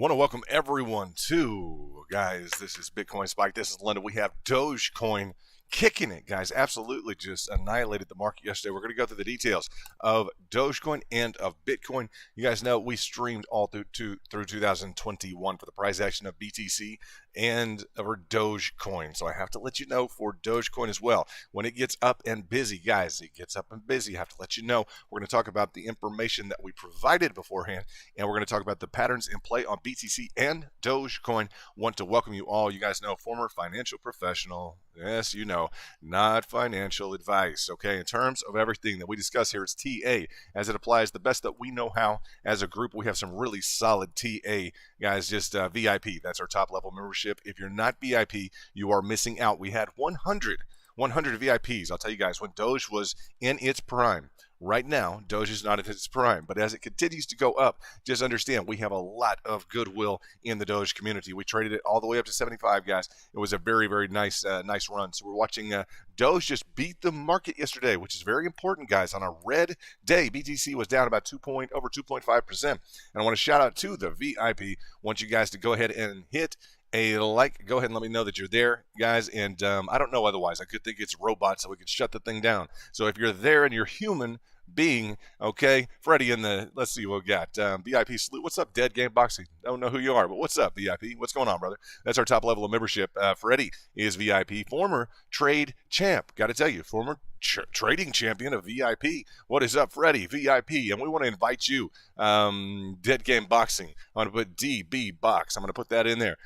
Want to welcome everyone to, guys, this is Bitcoin Spike. This is London. We have Dogecoin kicking it, guys. Absolutely just annihilated the market yesterday. We're going to go through the details of Dogecoin and of Bitcoin. You guys know we streamed all through 2021 for the price action of BTC and over Dogecoin. So I have to let you know for Dogecoin as well. When it gets up and busy, guys, it gets up and busy. I have to let you know. We're going to talk about the information that we provided beforehand, and we're going to talk about the patterns in play on BTC and Dogecoin. Want to welcome you all. You guys know, former financial professional. Yes, you know, not financial advice. Okay, in terms of everything that we discuss here, it's TA as it applies the best that we know how. As a group, we have some really solid TA, guys. Just VIP. That's our top level membership. If you're not VIP, you are missing out. We had 100 VIPs. I'll tell you guys, when Doge was in its prime. Right now, Doge is not at its prime, but as it continues to go up, just understand we have a lot of goodwill in the Doge community. We traded it all the way up to 75, guys. It was a very, very nice run. So we're watching Doge just beat the market yesterday, which is very important, guys. On a red day, BTC was down about over 2.5%. And I want to shout out to the VIP. Want you guys to go ahead and hit a like. Go ahead and let me know that you're there, guys. And I don't know otherwise. I could think it's robots, so we could shut the thing down. So if you're there and you're human being, okay, Freddie in the, let's see what we got. VIP salute. What's up, Dead Game Boxing? Don't know who you are, but what's up, VIP? What's going on, brother? That's our top level of membership. Freddie is VIP, former trade champ. Got to tell you, former trading champion of VIP. What is up, Freddie? VIP, and we want to invite you. Dead Game Boxing. I'm going to put DB Box. I'm going to put that in there.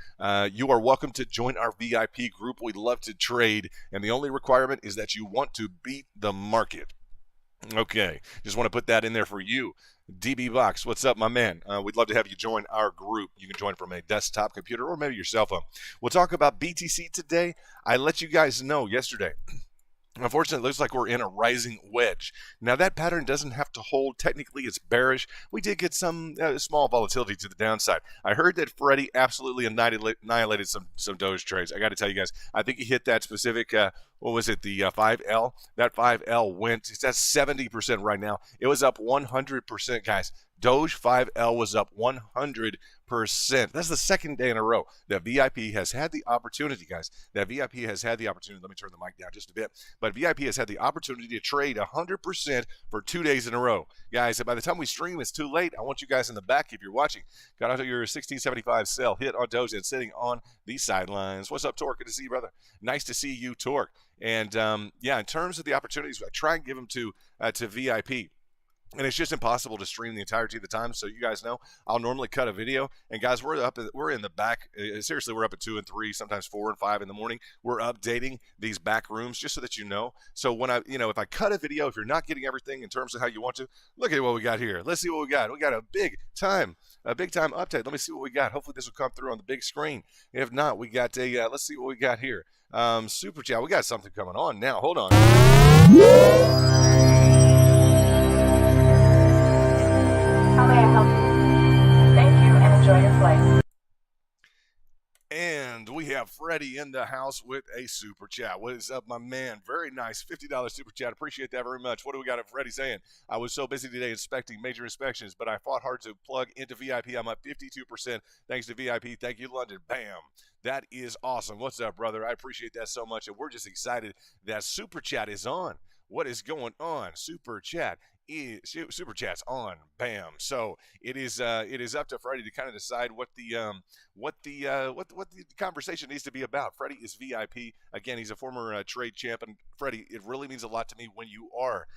You are welcome to join our VIP group. We love to trade, and the only requirement is that you want to beat the market. Okay, just want to put that in there for you. DB Box, what's up, my man? We'd love to have you join our group. You can join from a desktop computer or maybe your cell phone. We'll talk about BTC today. I let you guys know yesterday. Unfortunately, it looks like we're in a rising wedge. Now, that pattern doesn't have to hold. Technically, it's bearish. We did get some small volatility to the downside. I heard that Freddie absolutely annihilated some Doge trades. I got to tell you guys, I think he hit that specific, what was it, the 5L? That 5L went, it's at 70% right now. It was up 100%, guys. Doge 5L was up 100%. That's the second day in a row that VIP has had the opportunity, guys. That VIP has had the opportunity. Let me turn the mic down just a bit. But VIP has had the opportunity to trade 100% for 2 days in a row. Guys, by the time we stream, it's too late. I want you guys in the back, if you're watching, got out your 1675 sell, hit on Doge and sitting on the sidelines. What's up, Torque? Good to see you, brother. Nice to see you, Torque. And, yeah, in terms of the opportunities, I try and give them to VIP. And it's just impossible to stream the entirety of the time. So you guys know, I'll normally cut a video. And guys, we're in the back. Seriously, we're up at 2 and 3, sometimes 4 and 5 in the morning. We're updating these back rooms just so that you know. So when if I cut a video, if you're not getting everything in terms of how you want to, look at what we got here. Let's see what we got. We got a big time update. Let me see what we got. Hopefully this will come through on the big screen. If not, we got a, let's see what we got here. Super chat. We got something coming on now. Hold on. How may I help you? Thank you and enjoy your flight. And we have Freddie in the house with a super chat. What is up, my man? Very nice. $50 super chat. Appreciate that very much. What do we got at Freddie saying? I was so busy today inspecting major inspections, but I fought hard to plug into VIP. I'm up 52% thanks to VIP. Thank you, London. Bam. That is awesome. What's up, brother? I appreciate that so much. And we're just excited that super chat is on. What is going on? Super chat's on. Bam. So it is up to Freddie to kind of decide what the conversation needs to be about. Freddie is VIP. Again, he's a former trade champ, and Freddie, it really means a lot to me when you are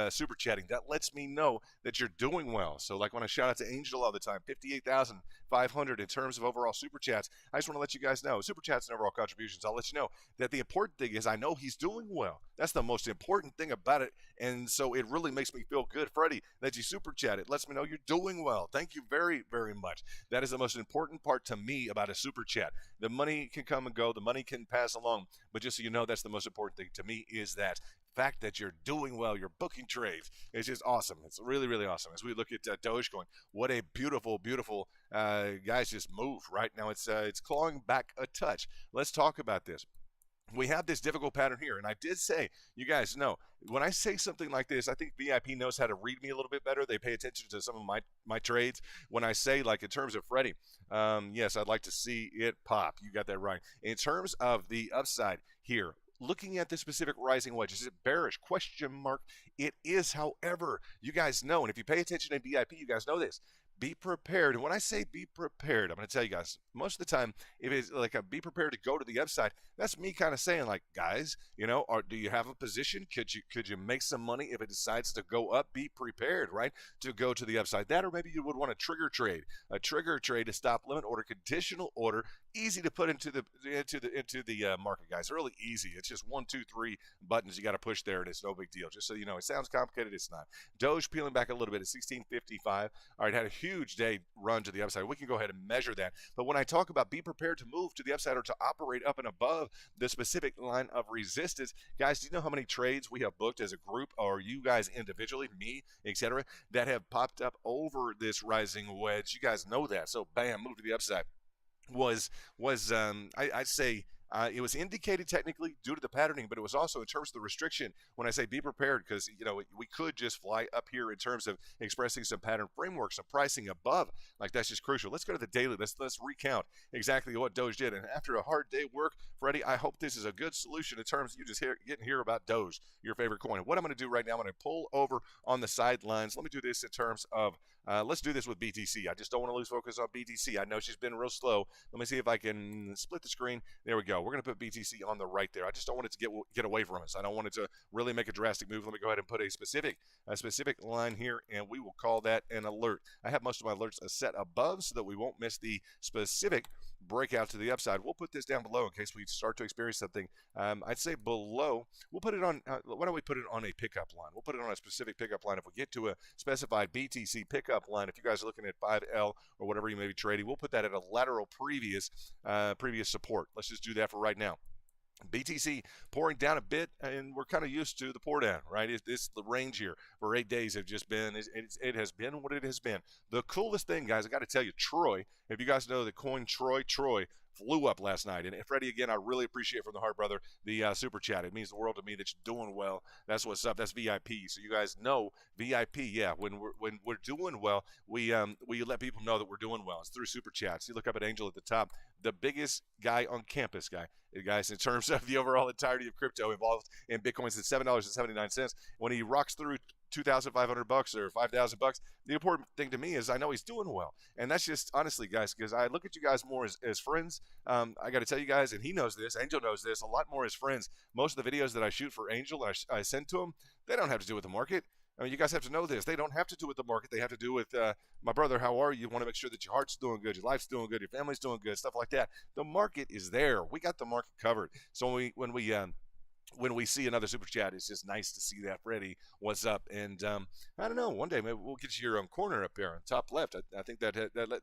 super chatting. That lets me know that you're doing well. So like when I shout out to Angel all the time, 58,500 in terms of overall super chats. I just want to let you guys know, super chats and overall contributions. I'll let you know that the important thing is I know he's doing well. That's the most important thing about it. And so it really makes me feel good, Freddie, that you super chat. It lets me know you're doing well. Thank you very, very much. That is the most important part to me about a super chat. The money can come and go. The money can pass along. But just so you know, that's the most important thing to me is that fact that you're doing well, you're booking trades. It's just awesome. It's really, really awesome. As we look at Dogecoin, what a beautiful, beautiful guys just move right now. It's clawing back a touch. Let's talk about this. we have this difficult pattern here. And I did say, you guys know, when I say something like this, I think VIP knows how to read me a little bit better. They pay attention to some of my trades. When I say, like, in terms of Freddie, yes, I'd like to see it pop. You got that right. In terms of the upside here, looking at the specific rising wedge, is it bearish? Question mark. It is, however, you guys know, and if you pay attention to VIP, you guys know this. Be prepared. And when I say be prepared, I'm going to tell you guys, most of the time, if it's like a be prepared to go to the upside, that's me kind of saying, like, guys, do you have a position? Could you make some money if it decides to go up? Be prepared, right, to go to the upside. That, or maybe you would want a trigger trade to stop limit order, conditional order, easy to put into the market, guys. Really easy. It's just 1, 2, 3 buttons you got to push there, and it's no big deal. Just so you know, it sounds complicated. It's not. Doge peeling back a little bit at 1655. All right, had a huge day run to the upside. We can go ahead and measure that. But when I talk about be prepared to move to the upside or to operate up and above the specific line of resistance, guys, do you know how many trades we have booked as a group, or you guys individually, me, etc., that have popped up over this rising wedge? You guys know that. So bam, move to the upside. I'd say it was indicated technically due to the patterning, but it was also in terms of the restriction. When I say be prepared, because we could just fly up here in terms of expressing some pattern framework, some pricing above. Like, that's just crucial. Let's go to the daily. Let's recount exactly what Doge did. And after a hard day of work, Freddie, I hope this is a good solution in terms of you just getting here about Doge, your favorite coin. What I'm going to do right now, I'm going to pull over on the sidelines. Let me do this in terms of let's do this with BTC. I just don't want to lose focus on BTC. I know she's been real slow. Let me see if I can split the screen. There we go. We're going to put BTC on the right there. I just don't want it to get away from us. I don't want it to really make a drastic move. Let me go ahead and put a specific line here, and we will call that an alert. I have most of my alerts set above so that we won't miss the specific breakout to the upside. We'll put this down below in case we start to experience something. I'd say below. We'll put it on. Why don't we put it on a pickup line? We'll put it on a specific pickup line. If we get to a specified BTC pickup line, if you guys are looking at 5L or whatever you may be trading, we'll put that at a lateral previous support. Let's just do that for right now. BTC pouring down a bit, and we're kind of used to the pour down, right? It's the range here for 8 days have just been, it has been what it has been. The coolest thing, guys, I got to tell you, Troy, if you guys know the coin Troy flew up last night. And Freddie, again, I really appreciate from the heart, brother, the super chat. It means the world to me that you're doing well. That's what's up. That's VIP. So you guys know VIP. Yeah, when we're doing well, we let people know that we're doing well. It's through super chats. You look up at Angel at the top, the biggest guy on campus, guys, in terms of the overall entirety of crypto involved in Bitcoin's at $7.79. When he rocks through $2,500 or $5,000, the important thing to me is I know he's doing well. And that's just honestly, guys, because I look at you guys more as friends. I got to tell you guys, and he knows this, Angel knows this, a lot more as friends. Most of the videos that I shoot for Angel and I send to him, they don't have to do with the market. I mean, you guys have to know this. They don't have to do with the market. They have to do with, my brother, how are you? You want to make sure that your heart's doing good, your life's doing good, your family's doing good, stuff like that. The market is there. We got the market covered. So when we see another super chat, it's just nice to see that. Freddie, what's up? And I don't know, one day maybe we'll get you your corner up there on top left. I think that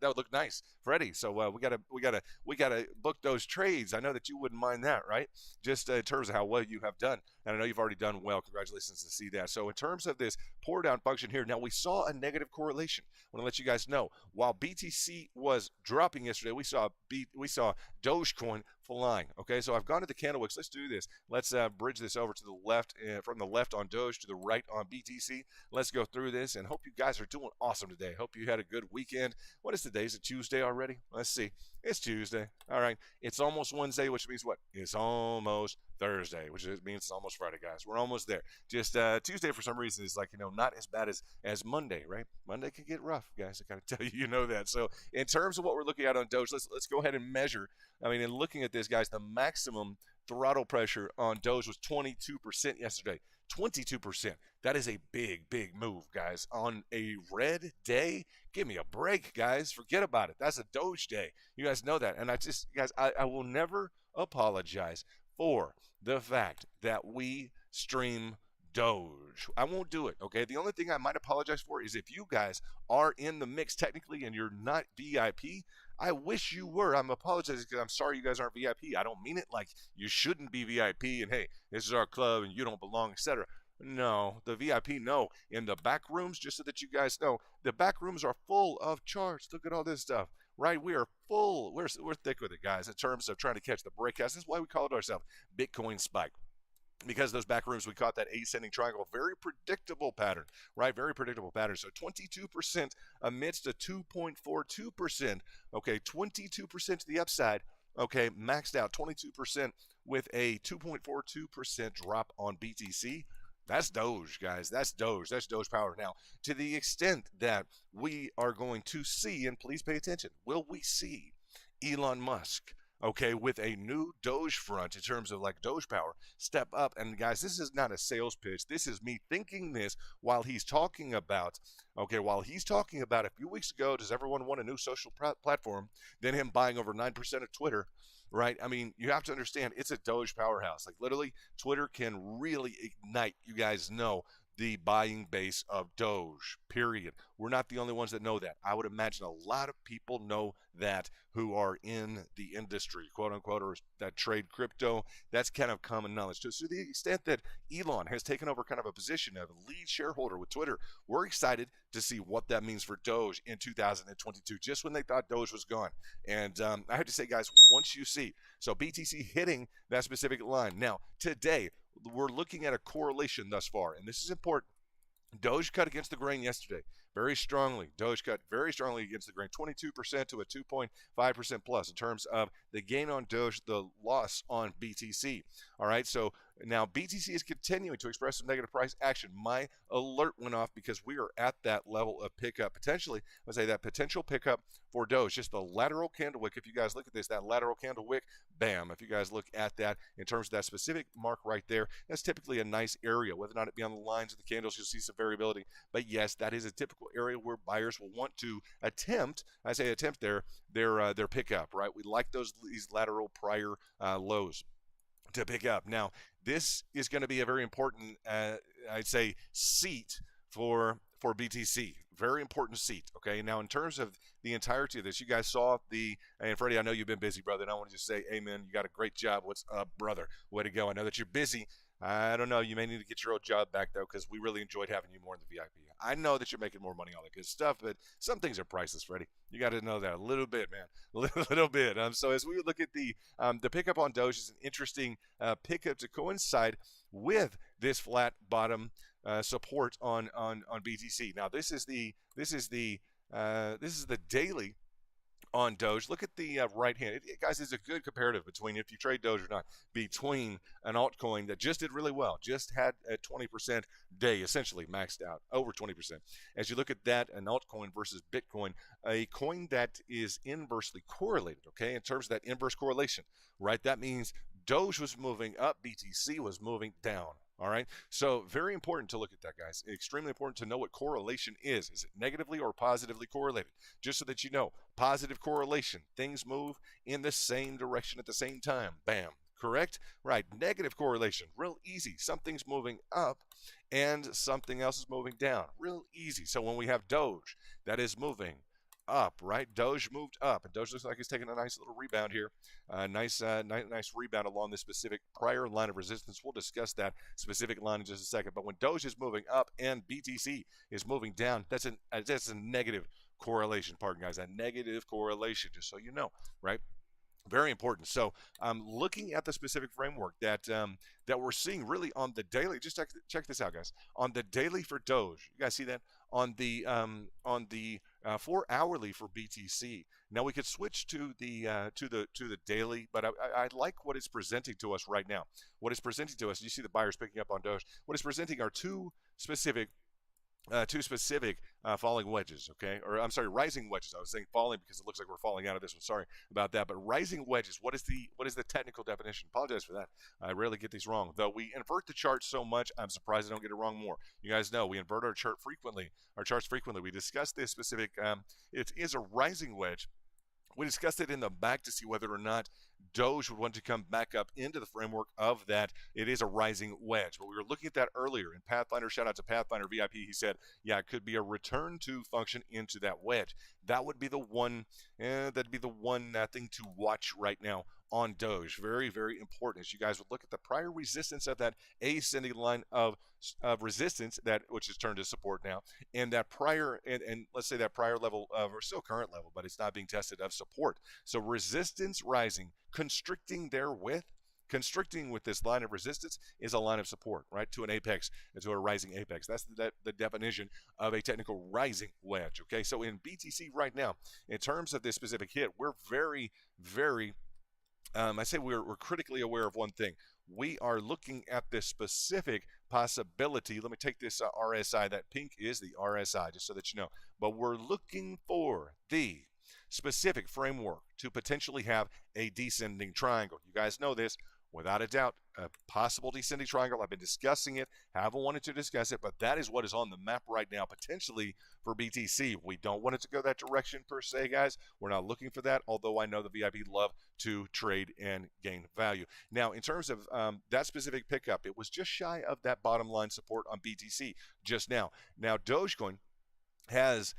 would look nice, Freddie. So we gotta book those trades. I know that you wouldn't mind that, right? Just in terms of how well you have done, and I know you've already done well. Congratulations to see that. So in terms of this pour down function here, now we saw a negative correlation. I want to let you guys know, while BTC was dropping yesterday, we saw Dogecoin flying. Okay, so I've gone to the candle wicks. Let's do this. Let's bridge this over to the left, from the left on Doge to the right on BTC. Let's go through this, and hope you guys are doing awesome today. Hope you had a good weekend. What is today? Is it Tuesday already? Let's see. It's Tuesday. All right. It's almost Wednesday, which means what? It's almost Thursday, which means it's almost Friday, guys. We're almost there. Just Tuesday, for some reason, is like, not as bad as Monday, right? Monday can get rough, guys. I gotta tell you, you know that. So in terms of what we're looking at on Doge, let's go ahead and measure. I mean, in looking at this, guys, the maximum throttle pressure on Doge was 22% yesterday. 22%. That is a big move, guys. On a red day, give me a break, guys. Forget about it. That's a Doge day. You guys know that. And I will never apologize for the fact that we stream Doge. I won't do it, okay? The only thing I might apologize for is if you guys are in the mix technically and you're not VIP. I wish you were. I'm apologizing because I'm sorry you guys aren't VIP. I don't mean it like you shouldn't be VIP and, hey, this is our club and you don't belong, etc. No, the VIP, no. In the back rooms, just so that you guys know, the back rooms are full of charts. Look at all this stuff. right? We are full, we're thick with it, guys, in terms of trying to catch the breakouts. This is why we call it ourselves Bitcoin Spike. Because those back rooms, we caught that ascending triangle. Very predictable pattern, right? Very predictable pattern. So 22% amidst a 2.42%. Okay, 22% to the upside. Okay, maxed out 22% with a 2.42% drop on BTC. That's Doge, guys. That's Doge. That's Doge power. Now, to the extent that we are going to see, and please pay attention, will we see Elon Musk, okay, with a new Doge front in terms of like Doge power, step up? And guys, this is not a sales pitch. This is me thinking this while he's talking about, a few weeks ago, does everyone want a new social platform? Then him buying over 9% of Twitter, right? I mean, you have to understand it's a Doge powerhouse. Like literally, Twitter can really ignite, you guys know, the buying base of Doge, period. We're not the only ones that know that. I would imagine a lot of people know that who are in the industry, quote unquote, or that trade crypto. That's kind of common knowledge. So to the extent that Elon has taken over kind of a position of lead shareholder with Twitter, we're excited to see what that means for Doge in 2022, just when they thought Doge was gone. And I have to say, guys, once you see, so BTC hitting that specific line. Now, today, we're looking at a correlation thus far, and this is important. Doge cut against the grain yesterday very strongly. Doge cut very strongly against the grain, 22% to a 2.5% plus in terms of the gain on Doge, the loss on BTC. All right, so now BTC is continuing to express some negative price action. My alert went off because we are at that level of pickup, potentially, let's say that potential pickup for Doge. Just the lateral candle wick. If you guys look at this, that lateral candle wick, bam. If you guys look at that in terms of that specific mark right there, that's typically a nice area. Whether or not it be on the lines of the candles, you'll see some variability. But yes, that is a typical area where buyers will want to attempt, their pickup, right? We like these lateral prior lows to pick up. Now, this is going to be a very important, I'd say, seat for BTC. Very important seat. Okay. Now, in terms of the entirety of this, you guys saw and Freddie, I know you've been busy, brother, and I want to just say, amen. You got a great job. What's up, brother? Way to go. I know that you're busy. I don't know. You may need to get your old job back, though, because we really enjoyed having you more in the VIP. I know that you're making more money, all that good stuff, but some things are priceless, Freddie. You got to know that a little bit, man. A little bit. So as we look at the pickup on Doge is an interesting pickup to coincide with this flat bottom support on BTC. Now, this is the daily on Doge. Look at the right hand. Guys, it's a good comparative between, if you trade Doge or not, between an altcoin that just did really well, just had a 20% day, essentially maxed out, over 20%. As you look at that, an altcoin versus Bitcoin, a coin that is inversely correlated, okay, in terms of that inverse correlation, right? That means Doge was moving up, BTC was moving down. All right. So very important to look at that, guys. Extremely important to know what correlation is. Is it negatively or positively correlated? Just so that you know, positive correlation, things move in the same direction at the same time. Bam. Correct? Right. Negative correlation, real easy. Something's moving up and something else is moving down. Real easy. So when we have Doge, that is moving up, right? Doge moved up, and Doge looks like he's taking a nice little rebound here. Nice rebound along this specific prior line of resistance. We'll discuss that specific line in just a second. But when Doge is moving up and BTC is moving down, that's a negative correlation. Pardon, guys, a negative correlation. Just so you know, right? Very important. So, looking at the specific framework that we're seeing really on the daily. Just check this out, guys. On the daily for Doge, you guys see that on the 4 hourly for BTC. Now we could switch to the daily, but I like what it's presenting to us right now. What it's presenting to us, you see the buyers picking up on Doge. What it's presenting are two specific falling wedges, okay? Or I'm sorry, rising wedges. I was saying falling because it looks like we're falling out of this one. Sorry about that. But rising wedges, what is the technical definition? Apologize for that. I rarely get these wrong. Though we invert the chart so much, I'm surprised I don't get it wrong more. You guys know we invert our charts frequently. We discussed this specific, it is a rising wedge. We discussed it in the back to see whether or not Doge would want to come back up into the framework of that. It is a rising wedge. But we were looking at that earlier in Pathfinder. Shout out to Pathfinder VIP. He said, yeah, it could be a return to function into that wedge. That would be the one thing to watch right now on Doge. Very, very important. As you guys would look at the prior resistance of that ascending line of resistance, that which is turned to support now, and that prior, and let's say that prior level of, or still current level, but it's not being tested, of support. So resistance rising, constricting therewith. Constricting with this line of resistance is a line of support, right, to an apex, to a rising apex. That's the definition of a technical rising wedge, okay? So in BTC right now, in terms of this specific hit, we're very, very, I say we're critically aware of one thing. We are looking at this specific possibility. Let me take this RSI. That pink is the RSI, just so that you know. But we're looking for the specific framework to potentially have a descending triangle. You guys know this. Without a doubt, a possible descending triangle. I've been discussing it, haven't wanted to discuss it, but that is what is on the map right now, potentially for BTC. We don't want it to go that direction per se, guys. We're not looking for that, although I know the VIP love to trade and gain value. Now, in terms of that specific pickup, it was just shy of that bottom line support on BTC just now. Now, Dogecoin has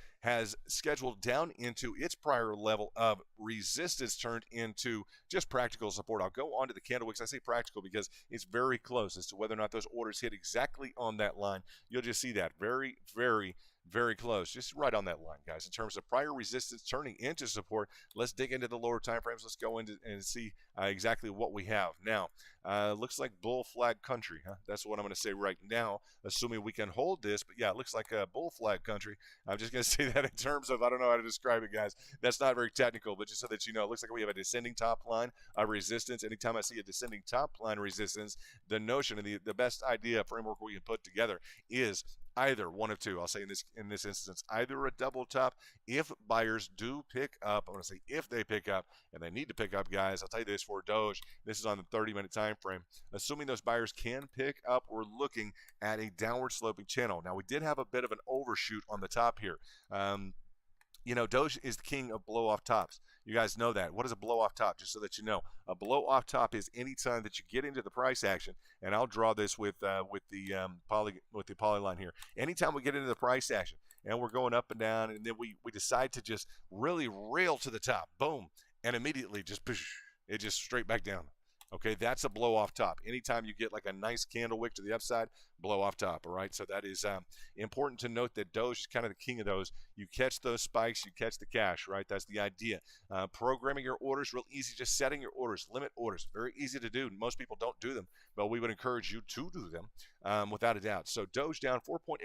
scheduled down into its prior level of resistance, turned into just practical support. I'll go on to the candle wicks. I say practical because it's very close as to whether or not those orders hit exactly on that line. You'll just see that very, very, very close, just right on that line, guys. In terms of prior resistance turning into support, let's dig into the lower time frames. Let's go into and see exactly what we have now. Looks like bull flag country, huh? That's what I'm going to say right now, assuming we can hold this. But yeah, it looks like a bull flag country. I'm just going to say that in terms of, I don't know how to describe it, guys. That's not very technical, but just so that you know, it looks like we have a descending top line of resistance. Anytime I see a descending top line resistance, the notion and the best idea framework we can put together is either one of two. I'll say in this instance, either a double top if buyers do pick up. I want to say if they pick up, and they need to pick up, guys. I'll tell you this for Doge. This is on the 30-minute time frame. Assuming those buyers can pick up, we're looking at a downward sloping channel. Now, we did have a bit of an overshoot on the top here. You know, Doge is the king of blow-off tops. You guys know that. What is a blow-off top? Just so that you know, a blow-off top is any time that you get into the price action, and I'll draw this with the polyline here. Anytime we get into the price action, and we're going up and down, and then we decide to just really rail to the top, boom, and immediately just it just straight back down. Okay, that's a blow off top. Anytime you get like a nice candle wick to the upside, blow off top. All right, so that is important to note that Doge is kind of the king of those. You catch those spikes, you catch the cash, right? That's the idea. Programming your orders, real easy. Just setting your orders, limit orders, very easy to do. Most people don't do them, but we would encourage you to do them without a doubt. So Doge down 4.8%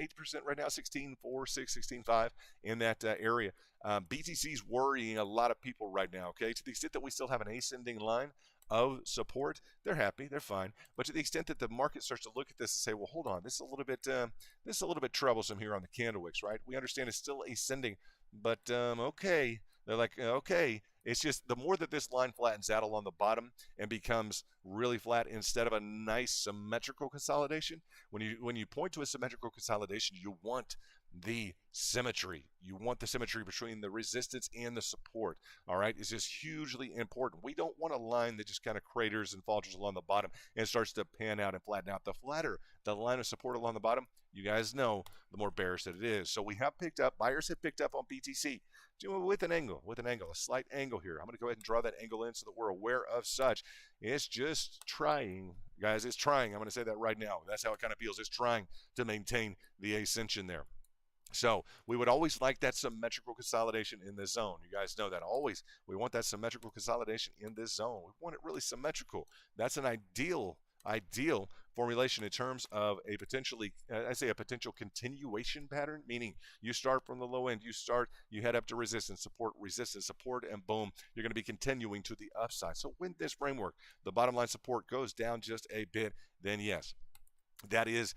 right now, 16.46, 16.5 in that area. BTC's worrying a lot of people right now. Okay, to the extent that we still have an ascending line of support, they're happy, they're fine. But to the extent that the market starts to look at this and say, well, hold on, this is a little bit troublesome here on the candle wicks, right? We understand it's still ascending, but okay. They're like, okay. It's just the more that this line flattens out along the bottom and becomes really flat instead of a nice symmetrical consolidation. When you point to a symmetrical consolidation, you want the symmetry. You want the symmetry between the resistance and the support. All right, it's just hugely important. We don't want a line that just kind of craters and falters along the bottom and starts to pan out and flatten out. The flatter the line of support along the bottom, you guys know, the more bearish that it is. So we have picked up, buyers have picked up on BTC with an angle, a slight angle here. I'm going to go ahead and draw that angle in so that we're aware of such. It's just trying, guys, it's trying. I'm going to say that right now. That's how it kind of feels. It's trying to maintain the ascension there. So we would always like that symmetrical consolidation in this zone. You guys know that. Always we want that symmetrical consolidation in this zone. We want it really symmetrical. That's an ideal formulation in terms of a potential continuation pattern, meaning you start from the low end, you head up to resistance, support, and boom, you're going to be continuing to the upside. So when this framework, the bottom line support goes down just a bit, then yes, that is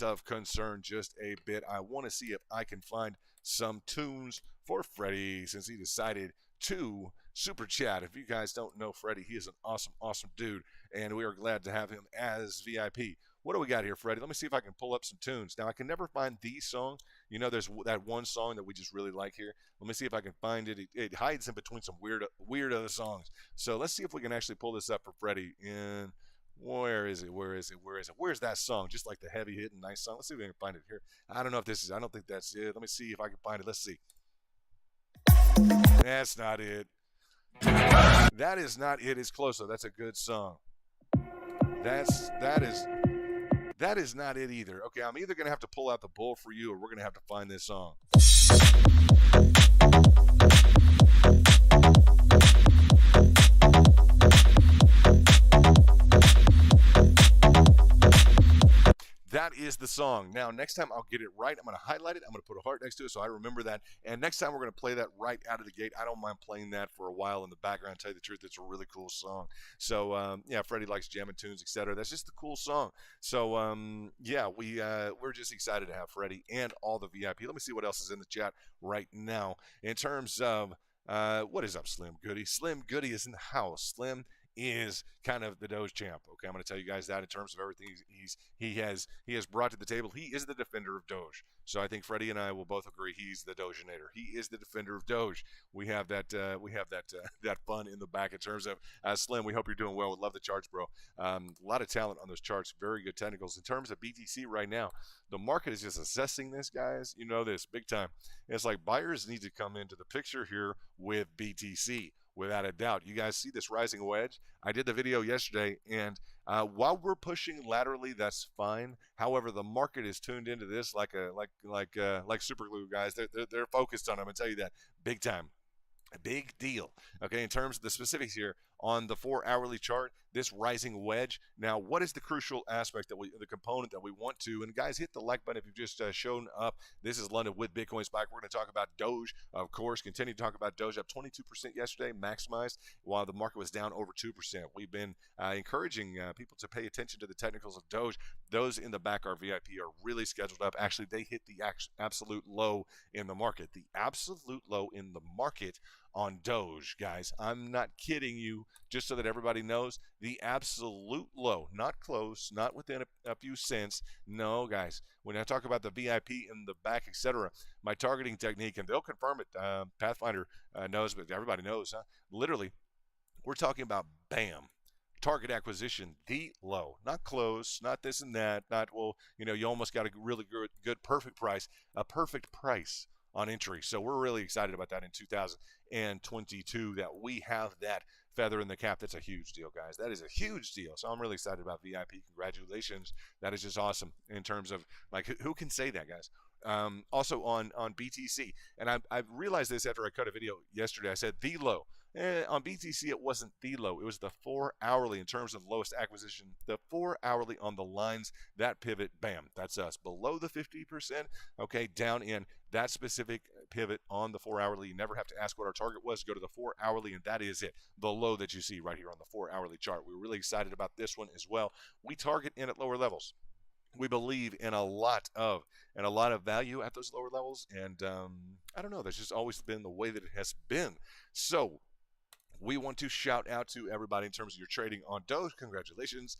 of concern just a bit. I want to see if I can find some tunes for Freddie since he decided to super chat. If you guys don't know Freddie, he is an awesome dude, and we are glad to have him as VIP. What do we got here, Freddie? Let me see if I can pull up some tunes. Now, I can never find the song. You know, there's that one song that we just really like here. Let me see if I can find it. It hides in between some weird other songs. So let's see if we can actually pull this up for Freddie in... Where is it? Where's that song? Just like the heavy hitting nice song. Let's see if we can find it here. I don't know if this is, I don't think that's it. Let me see if I can find it. Let's see. That's not it. That is not it. Is close though. That's a good song. That is not it either. Okay, I'm either gonna have to pull out the bull for you, or we're gonna have to find this song. That is the song. Now, next time I'll get it right. I'm going to highlight it. I'm going to put a heart next to it so I remember that. And next time we're going to play that right out of the gate. I don't mind playing that for a while in the background. Tell you the truth, it's a really cool song. So, yeah, Freddie likes jamming tunes, etc. That's just a cool song. So, yeah, we're just excited to have Freddie and all the VIP. Let me see what else is in the chat right now. In terms of what is up, Slim Goody? Slim Goody is in the house. Slim is kind of the Doge champ. Okay, I'm going to tell you guys that in terms of everything he has brought to the table. He is the defender of Doge. So I think Freddie and I will both agree he's the Doginator. He is the defender of Doge. We have that that fun in the back in terms of Slim. We hope you're doing well. We love the charts, bro. A lot of talent on those charts. Very good technicals. In terms of BTC right now, the market is just assessing this, guys. You know this big time. It's like buyers need to come into the picture here with BTC. Without a doubt. You guys see this rising wedge? I did the video yesterday, and while we're pushing laterally, that's fine. However, the market is tuned into this like super glue, guys. They're focused on it. I'm gonna tell you that big time. A big deal. Okay, in terms of the specifics here on the 4-hourly chart, this rising wedge. Now, what is the crucial aspect the component that we want to? And guys, hit the like button if you've just shown up. This is London with Bitcoin Spike. We're going to talk about Doge, of course. Continue to talk about Doge, up 22% yesterday, maximized, while the market was down over 2%. We've been encouraging people to pay attention to the technicals of Doge. Those in the back, our VIP, are really scheduled up. Actually, they hit the absolute low in the market. The absolute low in the market on Doge, guys. I'm not kidding you, just so that everybody knows, the absolute low, not close, not within a few cents. No, guys, when I talk about the VIP in the back, etc., my targeting technique, and they'll confirm it, Pathfinder knows, but everybody knows, huh? Literally, we're talking about BAM. Target acquisition, the low, not close, not this and that, not, well, you almost got a really good perfect price, a perfect price on entry. So we're really excited about that in 2022 that we have that feather in the cap. That's a huge deal, guys. That is a huge deal. So I'm really excited about VIP. Congratulations. That is just awesome in terms of, like, who can say that, guys? Also on BTC, and I realized this after I cut a video yesterday. I said the low. On BTC, it wasn't the low. It was the 4-hourly in terms of lowest acquisition. The 4-hourly on the lines, that pivot, bam, that's us. Below the 50%, okay, down in that specific pivot on the 4-hourly. You never have to ask what our target was. Go to the 4-hourly, and that is it. The low that you see right here on the 4-hourly chart. We're really excited about this one as well. We target in at lower levels. We believe in a lot of value at those lower levels, and I don't know, that's just always been the way that it has been. So we want to shout out to everybody in terms of your trading on Doge. Congratulations.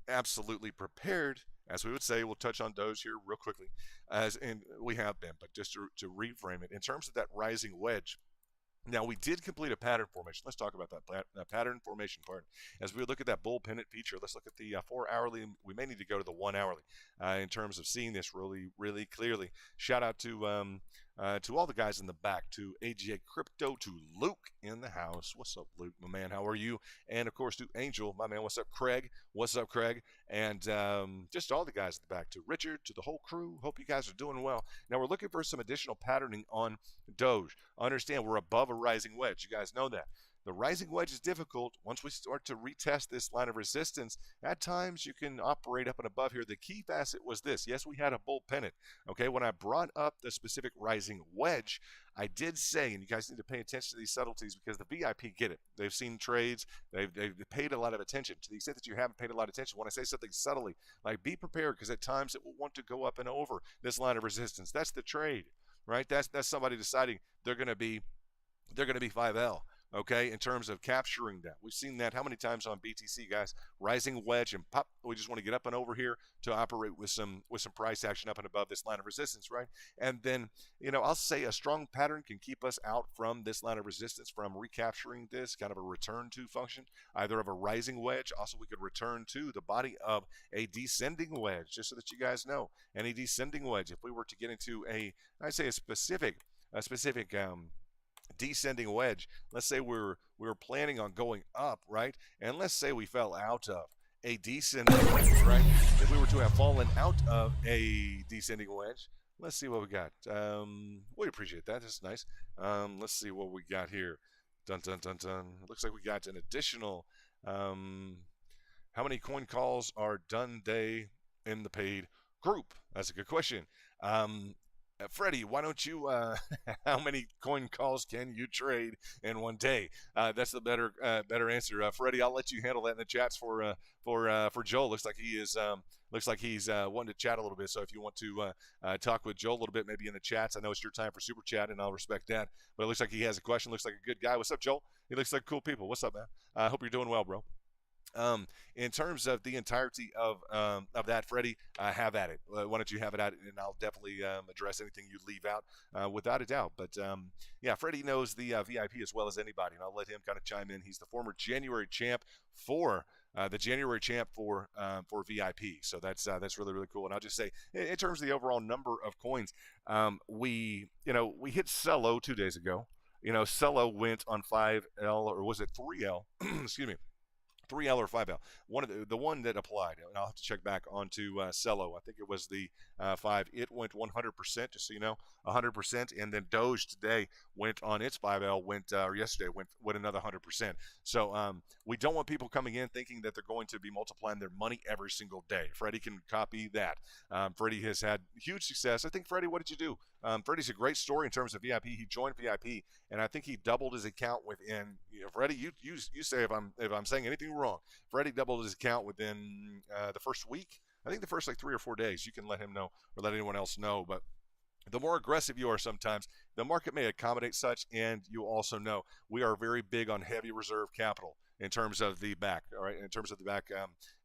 Absolutely prepared, as we would say. We'll touch on Doge here real quickly, and we have been, but just to reframe it, in terms of that rising wedge. Now, we did complete a pattern formation. Let's talk about that pattern formation part. As we look at that bull pennant feature, let's look at the 4-hourly. We may need to go to the 1-hourly in terms of seeing this really, really clearly. Shout out to all the guys in the back, to AGA Crypto, to Luke in the house. What's up, Luke, my man? How are you? And, of course, to Angel, my man. What's up, Craig? What's up, Craig? And just all the guys in the back, to Richard, to the whole crew. Hope you guys are doing well. Now, we're looking for some additional patterning on Doge. Understand, we're above a rising wedge. You guys know that. The rising wedge is difficult. Once we start to retest this line of resistance, at times you can operate up and above here. The key facet was this. Yes, we had a bull pennant. Okay, when I brought up the specific rising wedge, I did say, and you guys need to pay attention to these subtleties because the VIP get it. They've seen trades. They've paid a lot of attention. To the extent that you haven't paid a lot of attention, when I say something subtly, like be prepared, because at times it will want to go up and over this line of resistance. That's the trade, right? That's somebody deciding they're going to be 5L. Okay, in terms of capturing that. We've seen that how many times on BTC, guys? Rising wedge and pop. We just want to get up and over here to operate with some price action up and above this line of resistance, right? And then, I'll say a strong pattern can keep us out from this line of resistance, from recapturing this kind of a return to function, either of a rising wedge. Also, we could return to the body of a descending wedge, just so that you guys know. And a descending wedge, if we were to get into a specific descending wedge. Let's say we were planning on going up, right? And let's say we fell out of a descending wedge, right? If we were to have fallen out of a descending wedge, let's see what we got. We appreciate that. That's nice. Let's see what we got here. Dun dun dun dun. Looks like we got an additional. How many coin calls are done day in the paid group? That's a good question. Freddie, why don't you? How many coin calls can you trade in one day? That's the better answer. Freddie, I'll let you handle that in the chats for Joel. Looks like he's wanting to chat a little bit. So if you want to talk with Joel a little bit, maybe in the chats. I know it's your time for super chat, and I'll respect that. But it looks like he has a question. Looks like a good guy. What's up, Joel? He looks like cool people. What's up, man? I hope you're doing well, bro. In terms of the entirety of that, Freddie, have at it. Why don't you have it at it, and I'll definitely address anything you leave out without a doubt. But yeah, Freddie knows the VIP as well as anybody, and I'll let him kind of chime in. He's the former January champ for for VIP. So that's really really cool. And I'll just say, in terms of the overall number of coins, we hit Cello 2 days ago. Cello went on 5L, or was it 3L? Excuse me. 3L or 5L. One of the one that applied, and I'll have to check back onto Cello. I think it was the 5. It went 100%, just so you know, 100%. And then Doge today went on its 5L, or yesterday went another 100%. So we don't want people coming in thinking that they're going to be multiplying their money every single day. Freddie can copy that. Freddie has had huge success. I think, Freddie, what did you do? Freddie's a great story in terms of VIP. He joined VIP, and I think he doubled his account within. Freddie, you say if I'm saying anything wrong. Freddie doubled his account within the first week. I think the first like 3 or 4 days. You can let him know or let anyone else know, but the more aggressive you are sometimes, the market may accommodate such, and you also know we are very big on heavy reserve capital in terms of the back, all right, in terms of the back,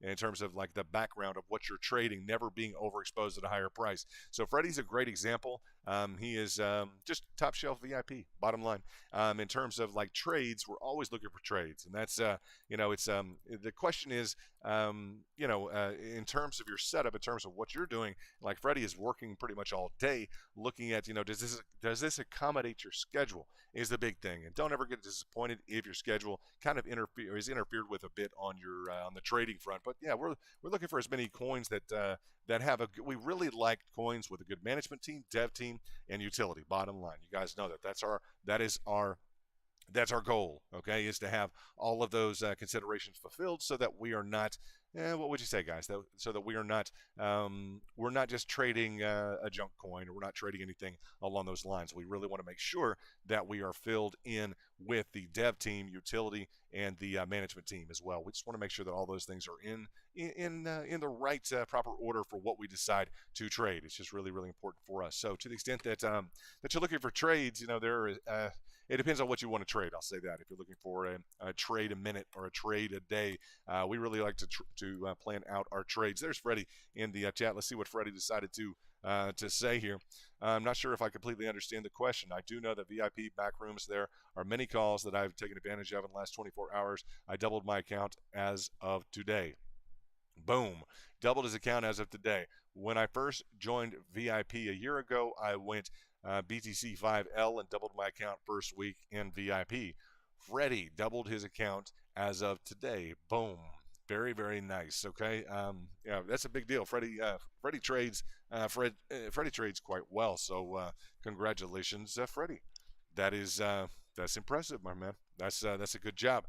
in terms of like the background of what you're trading, never being overexposed at a higher price. So Freddie's a great example. He is just top shelf VIP, bottom line. In terms of like trades, we're always looking for trades, and that's it's the question is in terms of your setup, in terms of what you're doing, like Freddie is working pretty much all day looking at does this accommodate your schedule is the big thing, and don't ever get disappointed if your schedule kind of is interfered with a bit on your on the trading front. But yeah, we're looking for as many coins that have we really like coins with a good management team, dev team, and utility. Bottom line, you guys know that's our goal, okay, is to have all of those considerations fulfilled so that we are not, what would you say, guys, so that we are not, we're not just trading a junk coin, or we're not trading anything along those lines. We really want to make sure that we are filled in with the dev team, utility, and the management team as well. We just want to make sure that all those things are in the right proper order for what we decide to trade. It's just really, really important for us. So to the extent that that you're looking for trades, it depends on what you want to trade. I'll say that. If you're looking for a trade a minute or a trade a day, we really like to plan out our trades. There's Freddie in the chat. Let's see what Freddie decided to say here. I'm not sure if I completely understand the question. I do know that VIP backrooms, there are many calls that I've taken advantage of in the last 24 hours. I doubled my account as of today. Boom. Doubled his account as of today. When I first joined VIP a year ago, I went BTC 5L and doubled my account first week in VIP. Freddie doubled his account as of today. Boom. Very, very nice. Okay. Yeah, that's a big deal. Freddie trades. Freddie trades quite well. So congratulations, Freddie. That's impressive, my man. That's a good job.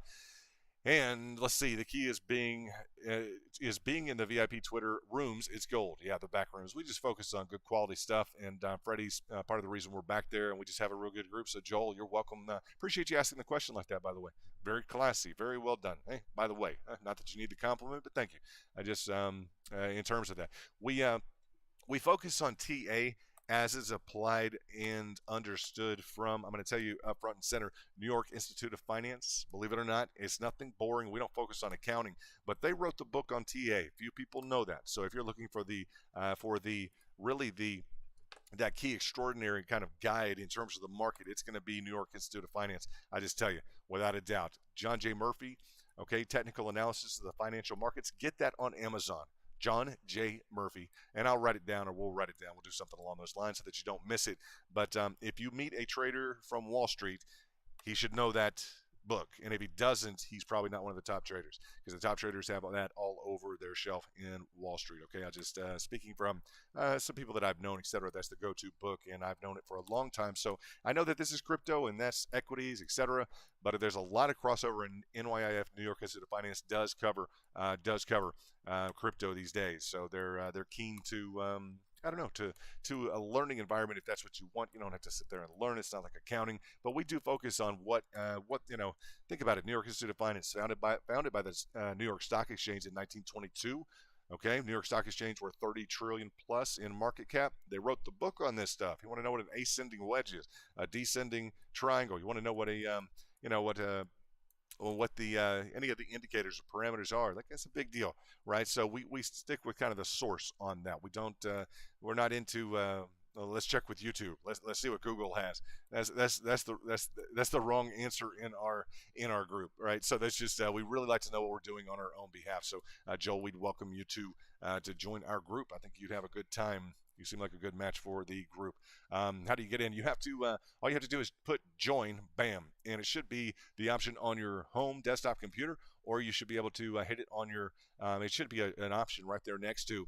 And let's see, the key is being in the VIP Twitter rooms. It's gold. Yeah, the back rooms. We just focus on good quality stuff, and Freddie's part of the reason we're back there, and we just have a real good group. So Joel, you're welcome. Appreciate you asking the question like that, by the way. Very classy, very well done. Hey, by the way, not that you need the compliment, but thank you. I just in terms of that, we focus on TA as is applied and understood from, I'm going to tell you up front and center, New York Institute of Finance. Believe it or not, it's nothing boring. We don't focus on accounting, but they wrote the book on TA. Few people know that. So if you're looking for that key extraordinary kind of guide in terms of the market, it's going to be New York Institute of Finance. I just tell you, without a doubt. John J. Murphy, okay, technical analysis of the financial markets. Get that on Amazon. John J. Murphy, and I'll write it down, or we'll write it down. We'll do something along those lines so that you don't miss it. But if you meet a trader from Wall Street, he should know that book. And if he doesn't, he's probably not one of the top traders, because the top traders have that all over their shelf in Wall Street. Okay, I just speaking from some people that I've known, etc. That's the go-to book, and I've known it for a long time. So I know that this is crypto and that's equities, etc. But there's a lot of crossover, and NYIF, New York Institute of Finance, does cover crypto these days. So they're keen to. I don't know, to a learning environment if that's what you want. You don't have to sit there and learn. It's not like accounting, but we do focus on what think about it. New York Institute of Finance, founded by the New York Stock Exchange in 1922. Okay, New York Stock Exchange were 30 trillion plus in market cap. They wrote the book on this stuff. You want to know what an ascending wedge is, a descending triangle. You want to know what what the any of the indicators or parameters are. Like, that's a big deal, right? So we stick with kind of the source on that. We don't we're not into let's check with YouTube. Let's see what Google has. That's the wrong answer in our group, right? So that's just we really like to know what we're doing on our own behalf. So Joel, we'd welcome you to join our group. I think you'd have a good time. You seem like a good match for the group. How do you get in? You have to all you have to do is put join, bam, and it should be the option on your home desktop computer, or you should be able to hit it on your. It should be an option right there next to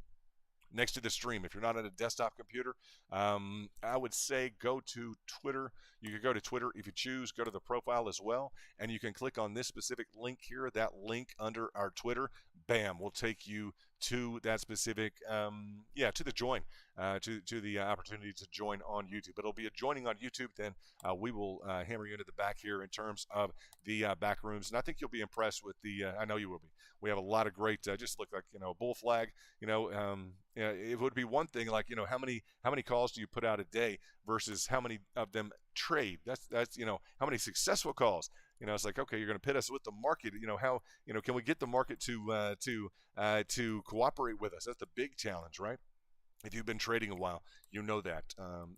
the stream. If you're not on a desktop computer, I would say go to Twitter. You could go to Twitter if you choose. Go to the profile as well, and you can click on this specific link here. That link under our Twitter, bam, will take you to that specific, to the join, to the opportunity to join on YouTube. It'll be a joining on YouTube. Then we will hammer you into the back here in terms of the back rooms, and I think you'll be impressed with the. I know you will be. We have a lot of great. Just look like bull flag. It would be one thing, like how many calls do you put out a day versus how many of them trade. That's how many successful calls. It's like, okay, you're going to pit us with the market. How can we get the market to cooperate with us? That's the big challenge, right? If you've been trading a while, you know that.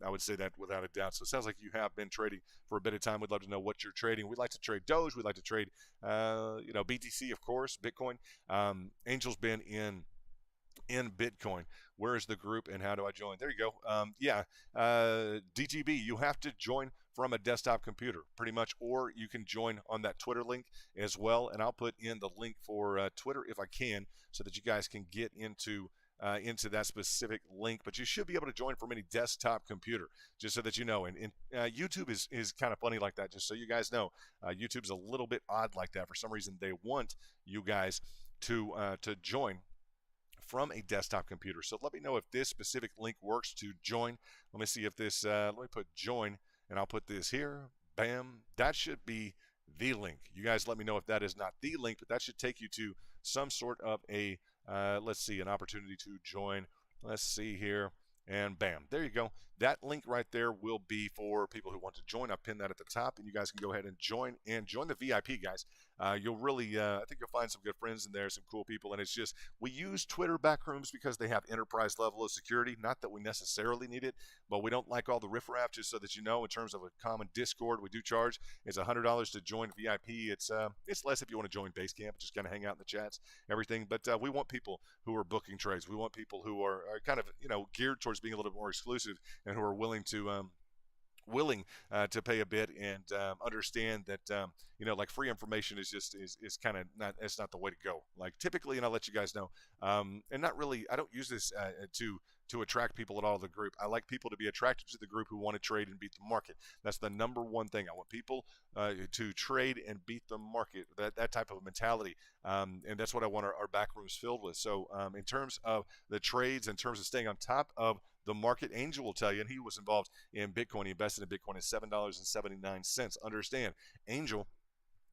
I would say that without a doubt. So it sounds like you have been trading for a bit of time. We'd love to know what you're trading. We'd like to trade Doge. We'd like to trade, BTC, of course, Bitcoin. Angel's been in Bitcoin. Where is the group and how do I join? There you go. DTB, you have to join from a desktop computer pretty much, or you can join on that Twitter link as well. And I'll put in the link for Twitter if I can, so that you guys can get into that specific link. But you should be able to join from any desktop computer, just so that you know. And YouTube is kind of funny like that, just so you guys know. YouTube's a little bit odd like that. For some reason, they want you guys to join from a desktop computer. So let me know if this specific link works to join. Let me see if this, let me put join, and I'll put this here. Bam. That should be the link. You guys let me know if that is not the link, but that should take you to some sort of a, let's see, an opportunity to join. Let's see here. And bam, there you go. That link right there will be for people who want to join. I'll pin that at the top, and you guys can go ahead and join the VIP, guys. You'll really, I think you'll find some good friends in there, some cool people. And it's just, we use Twitter backrooms because they have enterprise level of security. Not that we necessarily need it, but we don't like all the riffraff, just so that you know, in terms of a common Discord, we do charge. It's $100 to join VIP. It's less if you want to join Basecamp, just kind of hang out in the chats, everything. But we want people who are booking trades. We want people who are kind of, geared towards being a little bit more exclusive, and who are willing to pay a bit and understand that like free information is just is kind of not, it's not the way to go. Like typically, and I'll let you guys know, and not really, I don't use this to attract people at all to the group. I like people to be attracted to the group who want to trade and beat the market. That's the number one thing. I want people to trade and beat the market, that type of mentality, and that's what I want our back rooms filled with. So in terms of the trades, in terms of staying on top of the market, Angel will tell you, and he was involved in Bitcoin. He invested in Bitcoin at $7.79. Understand, Angel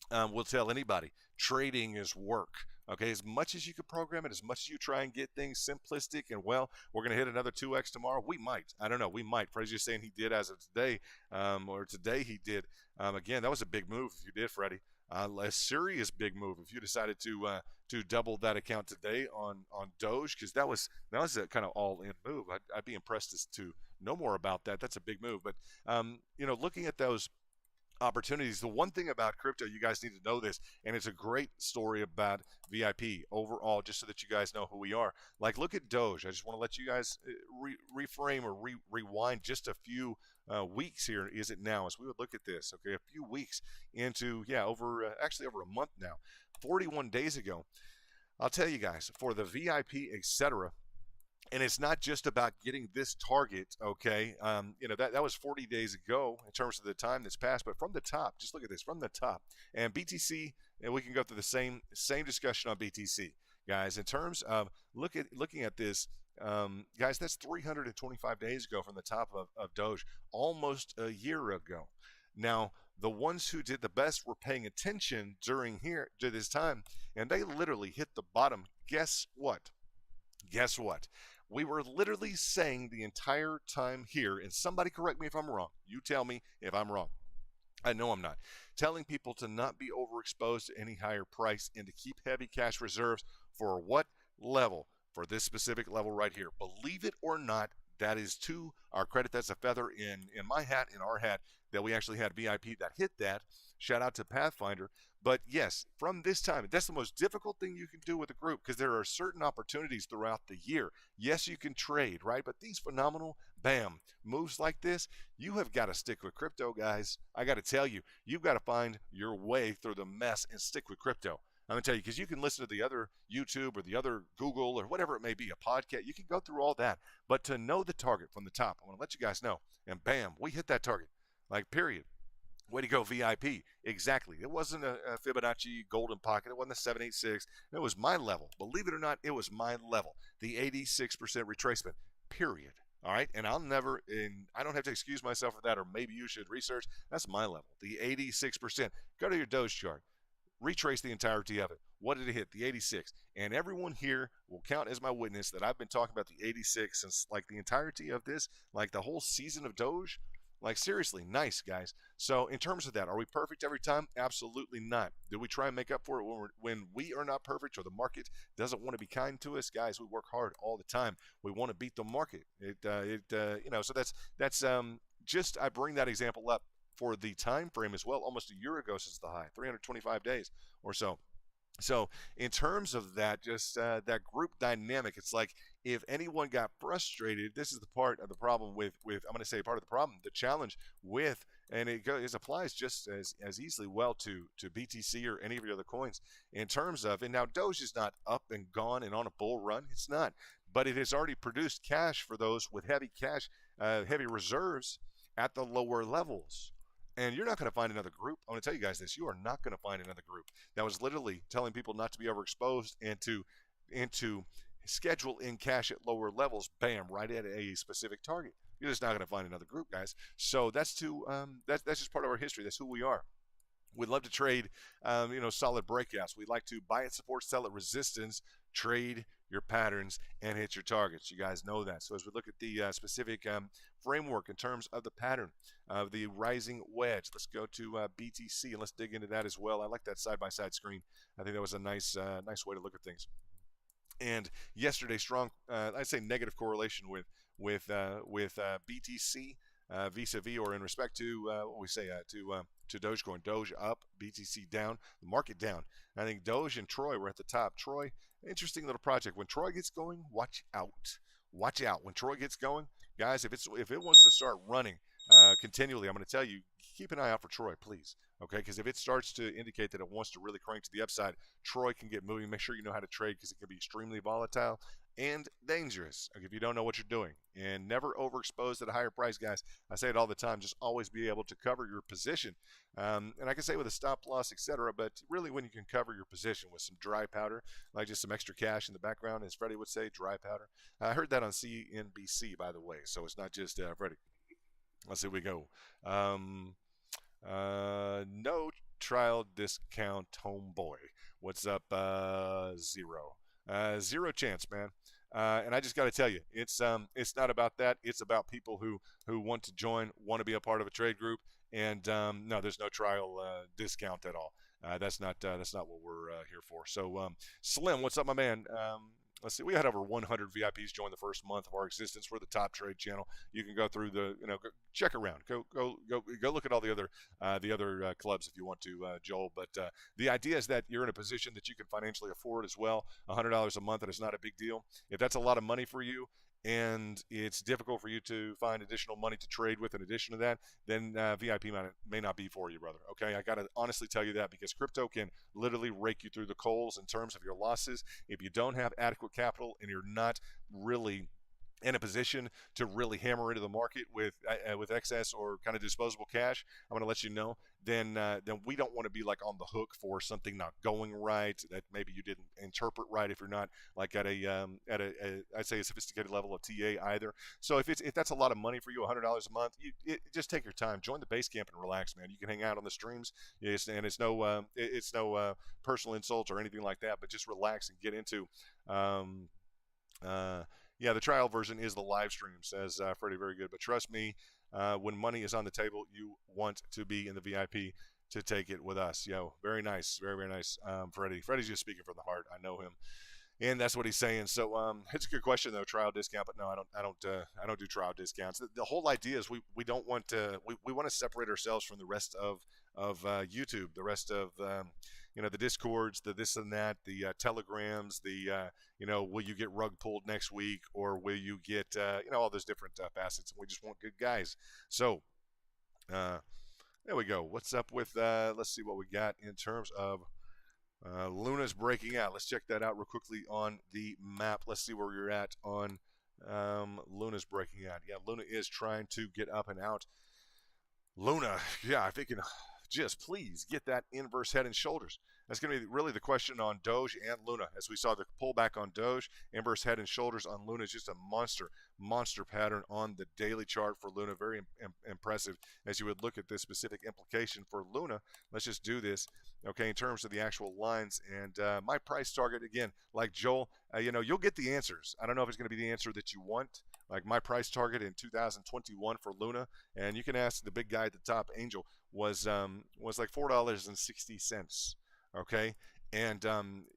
will tell anybody trading is work. Okay, as much as you could program it, as much as you try and get things simplistic and, well, we're going to hit another 2x tomorrow. We might. I don't know. We might. Freddie's just saying he did as of today, or today he did. Again, that was a big move if you did, Freddie. A serious big move if you decided to double that account today on Doge, because that was a kind of all-in move. I'd be impressed to know more about that. That's a big move. But looking at those opportunities. The one thing about crypto, you guys need to know this, and it's a great story about VIP overall, just so that you guys know who we are. Like, look at Doge. I just want to let you guys reframe or rewind just a few weeks here. Is it now? As we would look at this, okay, a few weeks into, actually over a month now, 41 days ago. I'll tell you guys, for the VIP, etc. And it's not just about getting this target, okay? That was 40 days ago in terms of the time that's passed. But from the top, just look at this, from the top. And BTC, and we can go through the same discussion on BTC, guys. In terms of looking at this, guys, that's 325 days ago from the top of Doge, almost a year ago. Now, the ones who did the best were paying attention during here to this time, and they literally hit the bottom. Guess what? Guess what? We were literally saying the entire time here, and somebody correct me if I'm wrong. You tell me if I'm wrong. I know I'm not. Telling people to not be overexposed to any higher price and to keep heavy cash reserves for what level? For this specific level right here. Believe it or not, that is to our credit. That's a feather in my hat, in our hat, that we actually had VIP that hit that. Shout out to Pathfinder. But yes, from this time, that's the most difficult thing you can do with a group, because there are certain opportunities throughout the year. Yes, you can trade, right? But these phenomenal, bam, moves like this, you have got to stick with crypto, guys. I got to tell you, you've got to find your way through the mess and stick with crypto. I'm going to tell you, because you can listen to the other YouTube or the other Google or whatever it may be, a podcast. You can go through all that. But to know the target from the top, I want to let you guys know. And bam, we hit that target. Like, period. Way to go, VIP. Exactly. It wasn't a Fibonacci golden pocket. It wasn't a 786. It was my level. Believe it or not, it was my level. The 86% retracement, period. All right. And I don't have to excuse myself for that, or maybe you should research. That's my level. The 86%. Go to your Doge chart. Retrace the entirety of it. What did it hit? The 86. And everyone here will count as my witness that I've been talking about the 86 since like the entirety of this, like the whole season of Doge. Like, seriously, nice, guys. So in terms of that, are we perfect every time? Absolutely not. Do we try and make up for it when we are not perfect, or the market doesn't want to be kind to us? Guys, we work hard all the time. We want to beat the market. So that's just, I bring that example up for the time frame as well, almost a year ago since the high, 325 days or so. So in terms of that, just that group dynamic, it's like if anyone got frustrated, this is the part of the problem with I'm going to say part of the problem, the challenge with, and it applies just as easily well to BTC or any of your other coins in terms of, and now Doge is not up and gone and on a bull run. It's not, but it has already produced cash for those with heavy cash, heavy reserves at the lower levels. And you're not going to find another group. I'm going to tell you guys this. You are not going to find another group that was literally telling people not to be overexposed and to schedule in cash at lower levels, bam, right at a specific target. You're just not going to find another group, guys. So that's just part of our history. That's who we are. We'd love to trade, solid breakouts. We'd like to buy at support, sell at resistance, trade your patterns, and hit your targets. You guys know that. So as we look at the specific framework in terms of the pattern of the rising wedge, let's go to BTC and let's dig into that as well. I like that side-by-side screen. I think that was a nice way to look at things. And yesterday, strong, I'd say negative correlation with BTC vis-a-vis, or in respect to what we say to Dogecoin. Doge up, BTC down, the market down. I think Doge and Troy were at the top. Troy, interesting little project. When Troy gets going, watch out. Watch out. When Troy gets going, guys, if it wants to start running continually, I'm going to tell you, keep an eye out for Troy, please. Okay, because if it starts to indicate that it wants to really crank to the upside, Troy can get moving. Make sure you know how to trade, because it can be extremely volatile and dangerous if you don't know what you're doing. And never overexposed at a higher price, guys. I say it all the time. Just always be able to cover your position. And I can say with a stop loss, etc. But really, when you can cover your position with some dry powder, like just some extra cash in the background, as Freddie would say, dry powder. I heard that on CNBC, by the way. So it's not just Freddie. Let's see, we go. No trial discount, homeboy. What's up? Zero. Zero chance, man. And I just got to tell you, it's not about that. It's about people who want to join, want to be a part of a trade group, and no, there's no trial discount at all. That's not what we're here for. So, Slim, what's up, my man? let's see, we had over 100 VIPs join the first month of our existence. We're the top trade channel. You can go through the, go check around, go look at all the other clubs if you want to, Joel. But the idea is that you're in a position that you can financially afford as well. $100 a month, and it's not a big deal. If that's a lot of money for you, and it's difficult for you to find additional money to trade with in addition to that, then VIP may not be for you, brother. Okay, I got to honestly tell you that, because crypto can literally rake you through the coals in terms of your losses if you don't have adequate capital and you're not really in a position to really hammer into the market with excess or kind of disposable cash. I'm going to let you know. Then we don't want to be like on the hook for something not going right that maybe you didn't interpret right if you're not like at a I'd say a sophisticated level of TA either. So if that's a lot of money for you, $100 a month, just take your time, join the base camp and relax, man. You can hang out on the streams, and it's no personal insults or anything like that, but just relax and get into. Yeah, the trial version is the live stream, says Freddie. Very good. But trust me, when money is on the table, you want to be in the VIP to take it with us. Yo, very nice. Very, very nice, Freddie. Freddie's just speaking from the heart. I know him. And that's what he's saying. So it's a good question though, trial discount. But no, I don't do trial discounts. The whole idea is we don't want to. We want to separate ourselves from the rest of YouTube, the rest of the Discords, the this and that, the Telegrams, the will you get rug pulled next week, or will you get all those different facets. And we just want good guys. So there we go. What's up with let's see what we got in terms of. Luna's breaking out. Let's check that out real quickly on the map. Let's see where you're at on Luna's breaking out. Yeah, Luna is trying to get up and out. Luna, yeah, if it can just please get that inverse head and shoulders. That's going to be really the question on Doge and Luna. As we saw the pullback on Doge, inverse head and shoulders on Luna is just a monster pattern on the daily chart for Luna. Very impressive as you would look at this specific implication for Luna. Let's just do this, okay, in terms of the actual lines. And my price target, again, like Joel, you'll get the answers. I don't know if it's going to be the answer that you want, like my price target in 2021 for Luna. And you can ask the big guy at the top, Angel, was like $4.60. Okay, and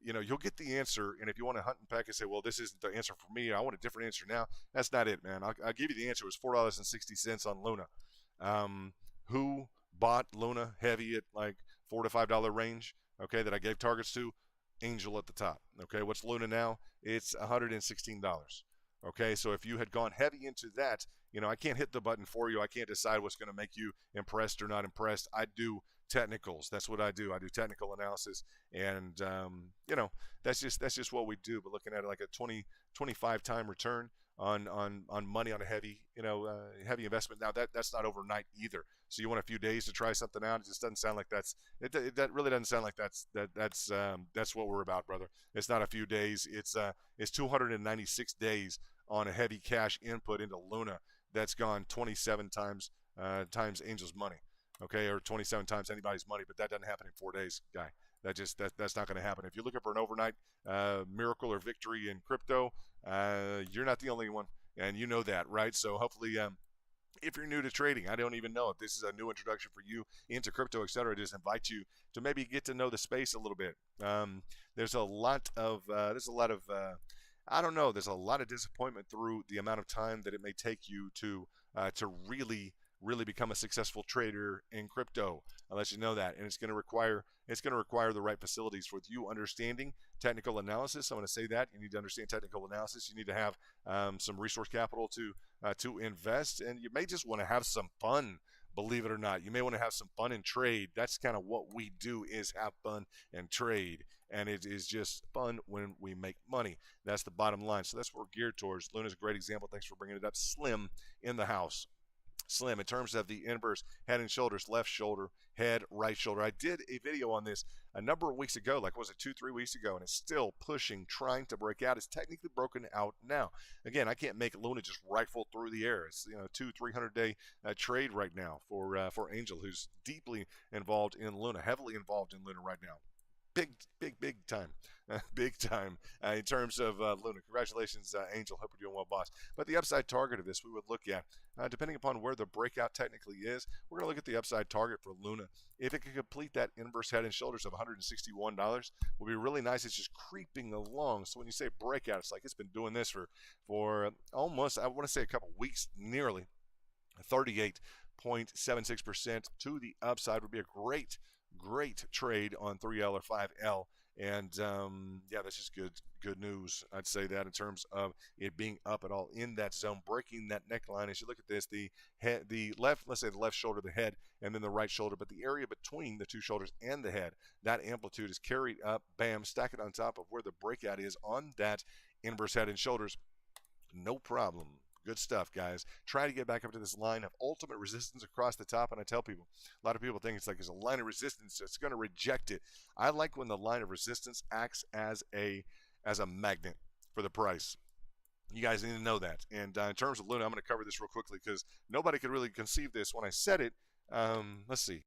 you'll get the answer. And if you want to hunt and peck and say, well, this isn't the answer for me, I want a different answer now, that's not it, man. I'll give you the answer. It was $4.60 on Luna. Who bought Luna heavy at like $4 to $5 range? Okay, that I gave targets to. Angel at the top. Okay, what's Luna now? It's $116. Okay, so if you had gone heavy into that, I can't hit the button for you. I can't decide what's going to make you impressed or not impressed. I do technicals. That's what I do. I do technical analysis, and that's just what we do. But looking at it like a 25 time return on money on a heavy heavy investment. Now that's not overnight either. So you want a few days to try something out. It just doesn't sound like that really doesn't sound like that's what we're about, brother. It's not a few days. It's 296 days on a heavy cash input into Luna that's gone 27 times Angel's money, okay, or 27 times anybody's money. But that doesn't happen in 4 days, guy. That's not going to happen. If you're looking for an overnight miracle or victory in crypto, you're not the only one, and you know that, right? So hopefully, if you're new to trading, I don't even know if this is a new introduction for you into crypto, etc. I just invite you to maybe get to know the space a little bit. There's a lot of I don't know. There's a lot of disappointment through the amount of time that it may take you to really become a successful trader in crypto. I'll let you know that, and it's going to require the right facilities with you understanding technical analysis. I'm going to say that you need to understand technical analysis. You need to have some resource capital to invest, and you may just want to have some fun. Believe it or not, you may want to have some fun and trade. That's kind of what we do, is have fun and trade. And it is just fun when we make money. That's the bottom line. So that's what we're geared towards. Luna's a great example. Thanks for bringing it up. Slim in the house. Slim in terms of the inverse head and shoulders, left shoulder, head, right shoulder. I did a video on this a number of weeks ago, like was it 2-3 weeks ago, and it's still pushing, trying to break out. It's technically broken out now. Again, I can't make Luna just rifle through the air. It's 200-300 day trade right now for Angel, who's deeply involved in Luna, heavily involved in Luna right now. big time, big time in terms of Luna. Congratulations, Angel. Hope you're doing well, boss. But the upside target of this, we would look at, depending upon where the breakout technically is, we're going to look at the upside target for Luna. If it can complete that inverse head and shoulders of $161, will be really nice. It's just creeping along. So when you say breakout, it's like it's been doing this for almost, I want to say a couple weeks, nearly 38.76% to the upside would be a great trade on 3L or 5L. And yeah, that's just good news. I'd say that in terms of it being up at all in that zone, breaking that neckline. As you look at this, the left, let's say the left shoulder, the head, and then the right shoulder, but the area between the two shoulders and the head, that amplitude is carried up, bam, stack it on top of where the breakout is on that inverse head and shoulders. No problem. Good stuff, guys. Try to get back up to this line of ultimate resistance across the top. And I tell people, a lot of people think it's like there's a line of resistance that's going to reject it. I like when the line of resistance acts as a magnet for the price. You guys need to know that. And in terms of Luna, I'm going to cover this real quickly because nobody could really conceive this when I said it. Let's see.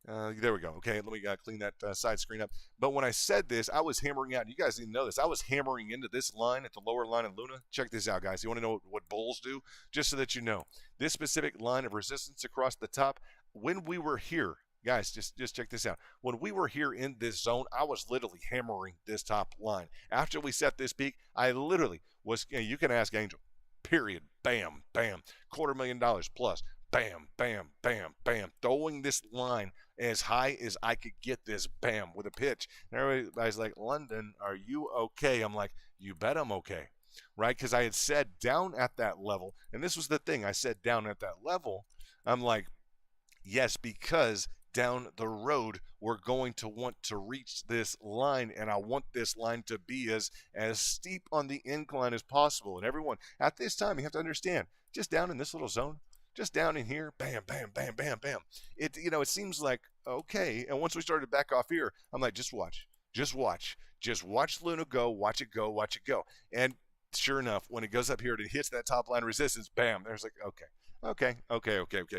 There we go. Okay, let me clean that side screen up. But when I said this, I was hammering out. You guys didn't know this. I was hammering into this line at the lower line of Luna. Check this out, guys. You want to know what bulls do? Just so that you know. This specific line of resistance across the top, when we were here, guys, just check this out. When we were here in this zone, I was literally hammering this top line. After we set this peak, I literally was, you can ask Angel, period, bam, bam, $250,000 plus. Bam, bam, bam, bam, throwing this line as high as I could get this, bam, with a pitch. And everybody's like, London, are you okay? I'm like, you bet I'm okay, right? Because I had said down at that level, and this was the thing, I said down at that level, I'm like, yes, because down the road we're going to want to reach this line, and I want this line to be as steep on the incline as possible. And everyone, at this time, you have to understand, just down in this little zone, just down in here, bam, bam, bam, bam, bam. It seems like okay. And once we started to back off here, I'm like, just watch, Luna go, watch it go, watch it go. And sure enough, when it goes up here and it hits that top line resistance, bam, there's like, okay.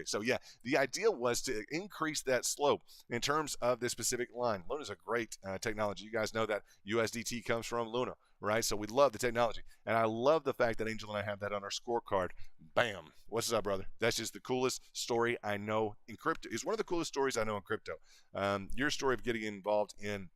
So yeah, the idea was to increase that slope in terms of this specific line. Luna's a great technology. You guys know that USDT comes from Luna, right? So we love the technology. And I love the fact that Angel and I have that on our scorecard. Bam. What's up, brother? That's just the coolest story I know in crypto. It's one of the coolest stories I know in crypto. Your story of getting involved in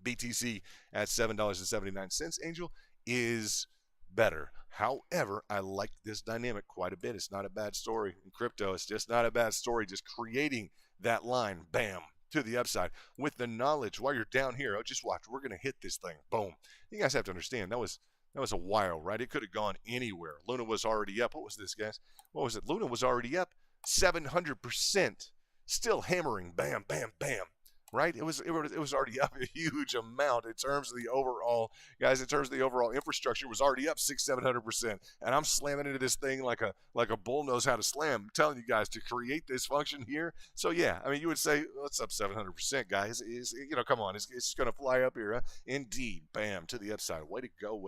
BTC at $7.79, Angel, is better. However, I like this dynamic quite a bit. It's not a bad story in crypto. It's just not a bad story. Just creating that line, bam, to the upside with the knowledge while you're down here. Oh, just watch. We're going to hit this thing. Boom. You guys have to understand that was a while, right? It could have gone anywhere. Luna was already up. What was this, guys? What was it? Luna was already up 700%. Still hammering. Bam, bam, bam. Right? It was already up a huge amount in terms of the overall, guys, in terms of the overall infrastructure, was already up 600-700%. And I'm slamming into this thing like a bull knows how to slam. I'm telling you guys, to create this function here. So yeah, I mean, you would say, what's up 700%, guys? Come on, it's just going to fly up here. Huh? Indeed, bam, to the upside. Way to go.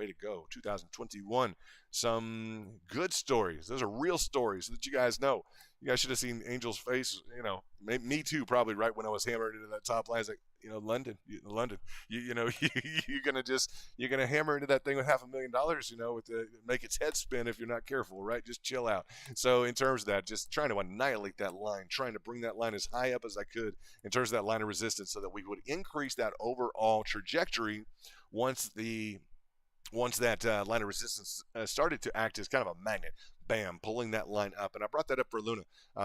2021. Some good stories. Those are real stories so that you guys know. You guys should have seen Angel's face, me too, probably right when I was hammering into that top line. I was like, London, you're gonna hammer into that thing with $500,000, make its head spin if you're not careful, right? Just chill out. So in terms of that, just trying to annihilate that line, trying to bring that line as high up as I could in terms of that line of resistance, so that we would increase that overall trajectory once that line of resistance started to act as kind of a magnet. Bam, pulling that line up. And I brought that up for Luna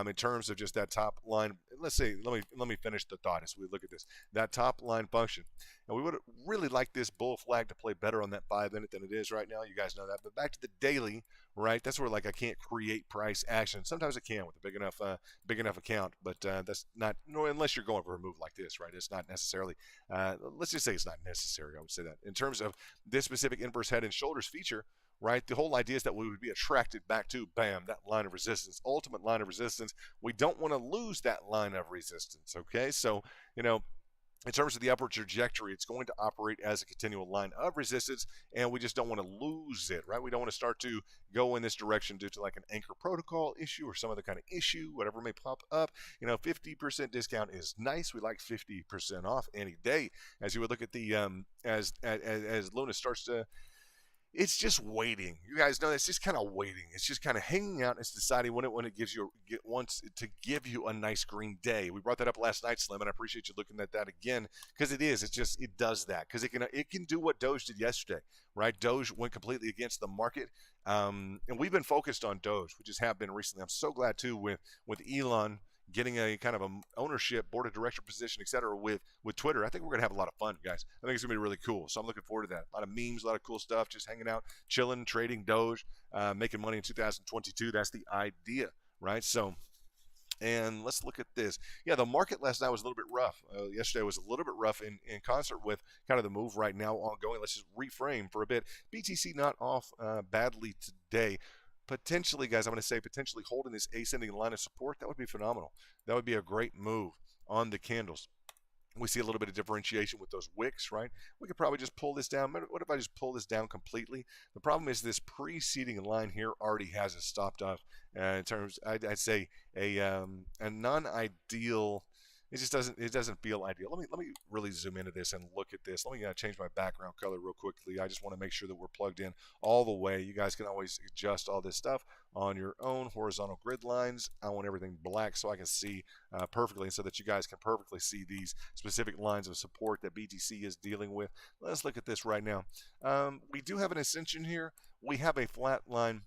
in terms of just that top line. Let's say, let me finish the thought as we look at this. That top line function. And we would really like this bull flag to play better on that 5 minute than it is right now. You guys know that. But back to the daily, right? That's where I can't create price action. Sometimes I can with a big enough account, but that's not, unless you're going for a move like this, right? It's not necessarily, let's just say it's not necessary. I would say that in terms of this specific inverse head and shoulders feature, right? The whole idea is that we would be attracted back to, bam, that line of resistance, ultimate line of resistance. We don't want to lose that line of resistance, okay? So, in terms of the upward trajectory, it's going to operate as a continual line of resistance, and we just don't want to lose it, right? We don't want to start to go in this direction due to like an anchor protocol issue or some other kind of issue, whatever may pop up. 50% discount is nice. We like 50% off any day. As you would look at the as Luna starts to, it's just waiting. You guys know it's just kind of waiting. It's just kind of hanging out. It's deciding when it wants to give you a nice green day. We brought that up last night, Slim, and I appreciate you looking at that again because it does that because it can do what Doge did yesterday, right? Doge went completely against the market, and we've been focused on Doge. We just have been recently. I'm so glad too with Elon getting a kind of a ownership, board of director position, etc. with Twitter. I think we're going to have a lot of fun, guys. I think it's going to be really cool. So I'm looking forward to that. A lot of memes, a lot of cool stuff, just hanging out, chilling, trading Doge, making money in 2022. That's the idea, right? So, and let's look at this. Yeah, the market last night was a little bit rough. Yesterday was a little bit rough in concert with kind of the move right now ongoing. Let's just reframe for a bit. BTC not off badly today. Potentially, guys, I'm going to say potentially holding this ascending line of support. That would be phenomenal. That would be a great move on the candles. We see a little bit of differentiation with those wicks, right? We could probably just pull this down. What if I just pull this down completely? The problem is this preceding line here already has it stopped off. In terms, I'd say a non-ideal. It doesn't feel ideal. Let me really zoom into this and look at this. Let me change my background color real quickly. I just want to make sure that we're plugged in all the way. You guys can always adjust all this stuff on your own horizontal grid lines. I want everything black so I can see perfectly, and so that you guys can perfectly see these specific lines of support that BTC is dealing with. Let's look at this right now. We do have an ascension here. We have a flat line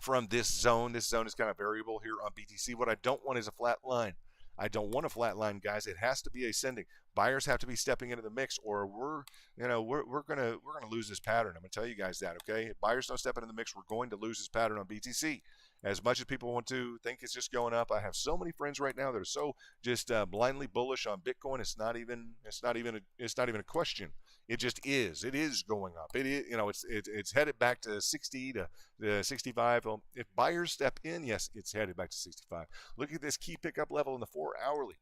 from this zone. This zone is kind of variable here on BTC. What I don't want is a flat line. I don't want a flat line, guys. It has to be ascending. Buyers have to be stepping into the mix, or we're gonna lose this pattern. I'm gonna tell you guys that, okay? If buyers don't step into the mix, we're going to lose this pattern on BTC. As much as people want to think it's just going up, I have so many friends right now that are so just blindly bullish on Bitcoin. It's not even a question. It just is. It is going up. It is. It's headed back to 60 to 65. If buyers step in, yes, it's headed back to 65. Look at this key pickup level in the 4-hourly.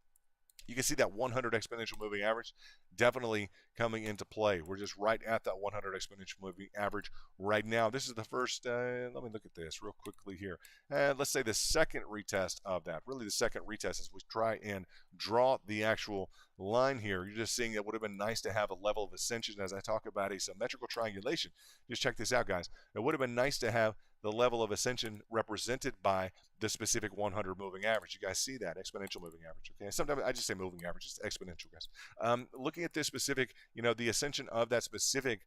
You can see that 100 exponential moving average definitely coming into play. We're just right at that 100 exponential moving average right now. This is the first, let me look at this real quickly here. Let's say the second retest of that. Really the second retest as we try and draw the actual line here. You're just seeing it would have been nice to have a level of ascension as I talk about a symmetrical triangulation. Just check this out, guys. It would have been nice to have the level of ascension represented by the specific 100 moving average. You guys see that exponential moving average, okay? Sometimes I just say moving average, it's exponential, guys. Looking at this specific, the ascension of that specific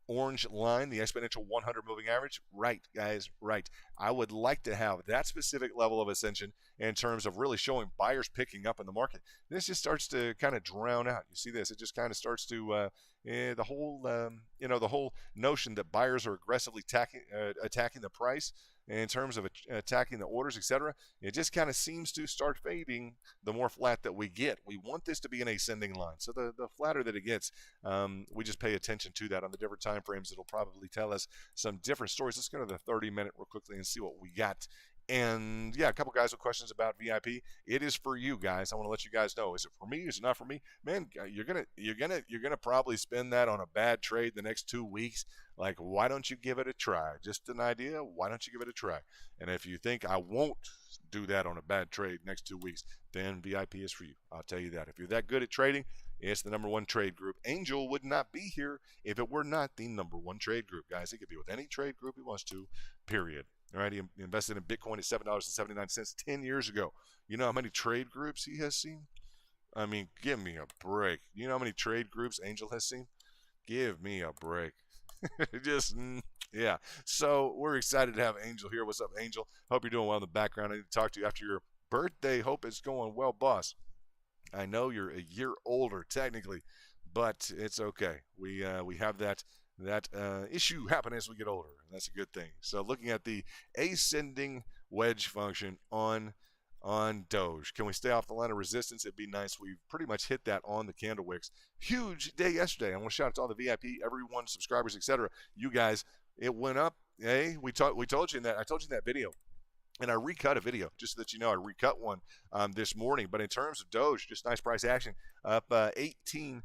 orange line, the exponential 100 moving average, right, guys, right. I would like to have that specific level of ascension in terms of really showing buyers picking up in the market. This just starts to kind of drown out. You see this? It just kind of starts to the whole notion that buyers are aggressively attacking the price in terms of attacking the orders, etc. It just kind of seems to start fading the more flat that we get. We want this to be an ascending line. So the flatter that it gets, we just pay attention to that on the different time frames. It'll probably tell us some different stories. Let's go to the 30-minute real quickly and see what we got. And yeah, a couple guys with questions about VIP. It is for you guys. I want to let you guys know. Is it for me? Is it not for me? Man, you're gonna probably spend that on a bad trade the next 2 weeks. Like, why don't you give it a try? Just an idea. Why don't you give it a try? And if you think I won't do that on a bad trade next 2 weeks, then VIP is for you. I'll tell you that. If you're that good at trading, it's the number one trade group. Angel would not be here if it were not the number one trade group, guys. He could be with any trade group he wants to, period. All right, he invested in Bitcoin at $7.79 10 years ago. You know how many trade groups he has seen? I mean, give me a break. You know how many trade groups Angel has seen? Give me a break. Yeah. So we're excited to have Angel here. What's up, Angel? Hope you're doing well in the background. I need to talk to you after your birthday. Hope it's going well, boss. I know you're a year older technically, but it's okay. We have that issue happen as we get older, and that's a good thing. So looking at the ascending wedge function on Doge, can we stay off the line of resistance? It'd be nice. We've pretty much hit that on the candle wicks. Huge day yesterday. I want to shout out to all the VIP, everyone, subscribers, etc. You guys, it went up. Hey, we told you in that. I told you in that video. And I recut a video just so that you know I recut one this morning. But in terms of Doge, just nice price action up 18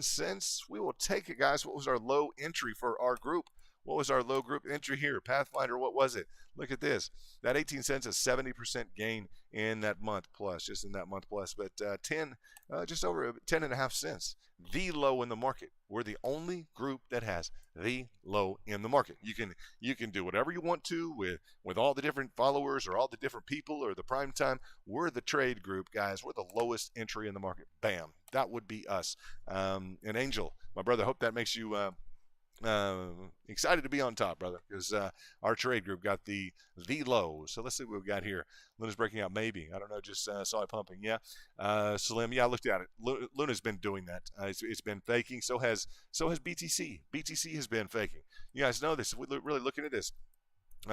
cents. We will take it, guys. What was our low entry for our group? What was our low group entry here? Pathfinder, what was it? Look at this. That 18 cents is 70% gain in that month plus, just in that month plus. But just over 10 and a half cents. The low in the market. We're the only group that has the low in the market. You can do whatever you want to with all the different followers or all the different people or the prime time. We're the trade group, guys. We're the lowest entry in the market. Bam. That would be us. And Angel, my brother, hope that makes you excited to be on top, brother, because our trade group got the low. So let's see what we've got here. Luna's breaking out, maybe. I don't know, just saw it pumping. Yeah. Slim, yeah, I looked at it. Luna's been doing that. It's been faking. So has BTC. BTC has been faking. You guys know this. We're really looking at this.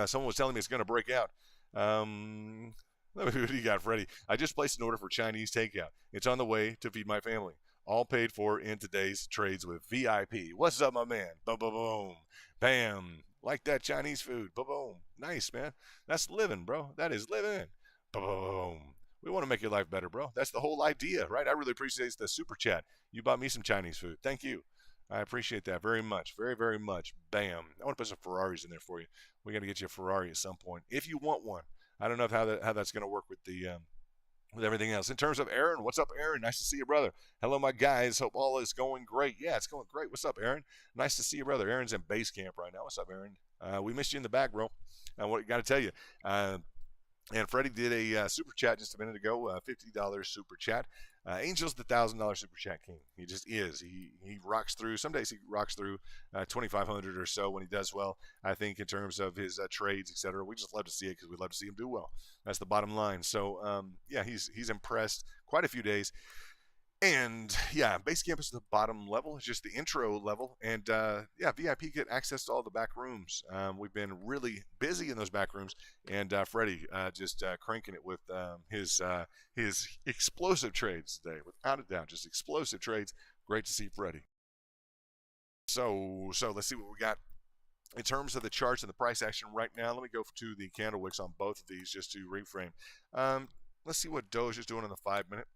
Someone was telling me it's going to break out. What do you got, Freddie? I just placed an order for Chinese takeout. It's on the way to feed my family. All paid for in today's trades with VIP. What's up, my man? Boom, boom, boom. Bam. Like that Chinese food. Boom, boom. Nice, man. That's living, bro. That is living. Boom, boom. We want to make your life better, bro. That's the whole idea, right? I really appreciate the super chat. You bought me some Chinese food. Thank you. I appreciate that very much. Very, very much. Bam. I want to put some Ferraris in there for you. We got to get you a Ferrari at some point if you want one. I don't know how that's going to work with the with everything else. In terms of Aaron, what's up, Aaron? Nice to see you, brother. Hello, my guys. Hope all is going great. Yeah, it's going great. What's up, Aaron? Nice to see you, brother. Aaron's in base camp right now. What's up, Aaron? We missed you in the back, bro. What got to tell you? And Freddie did a super chat just a minute ago, $50 super chat. Angel's the $1,000 super chat king. He just is. He rocks through. Some days he rocks through 2,500 or so when he does well. I think in terms of his trades, etc. We just love to see it because we love to see him do well. That's the bottom line. So yeah, he's impressed quite a few days. And yeah, base camp is the bottom level. It's just the intro level. And yeah, VIP get access to all the back rooms. We've been really busy in those back rooms. And Freddie just cranking it with his explosive trades today, without a doubt. Just explosive trades. Great to see Freddie. So let's see what we got in terms of the charts and the price action right now. Let me go to the candle wicks on both of these just to reframe. Let's see what Doge is doing in the 5-minute.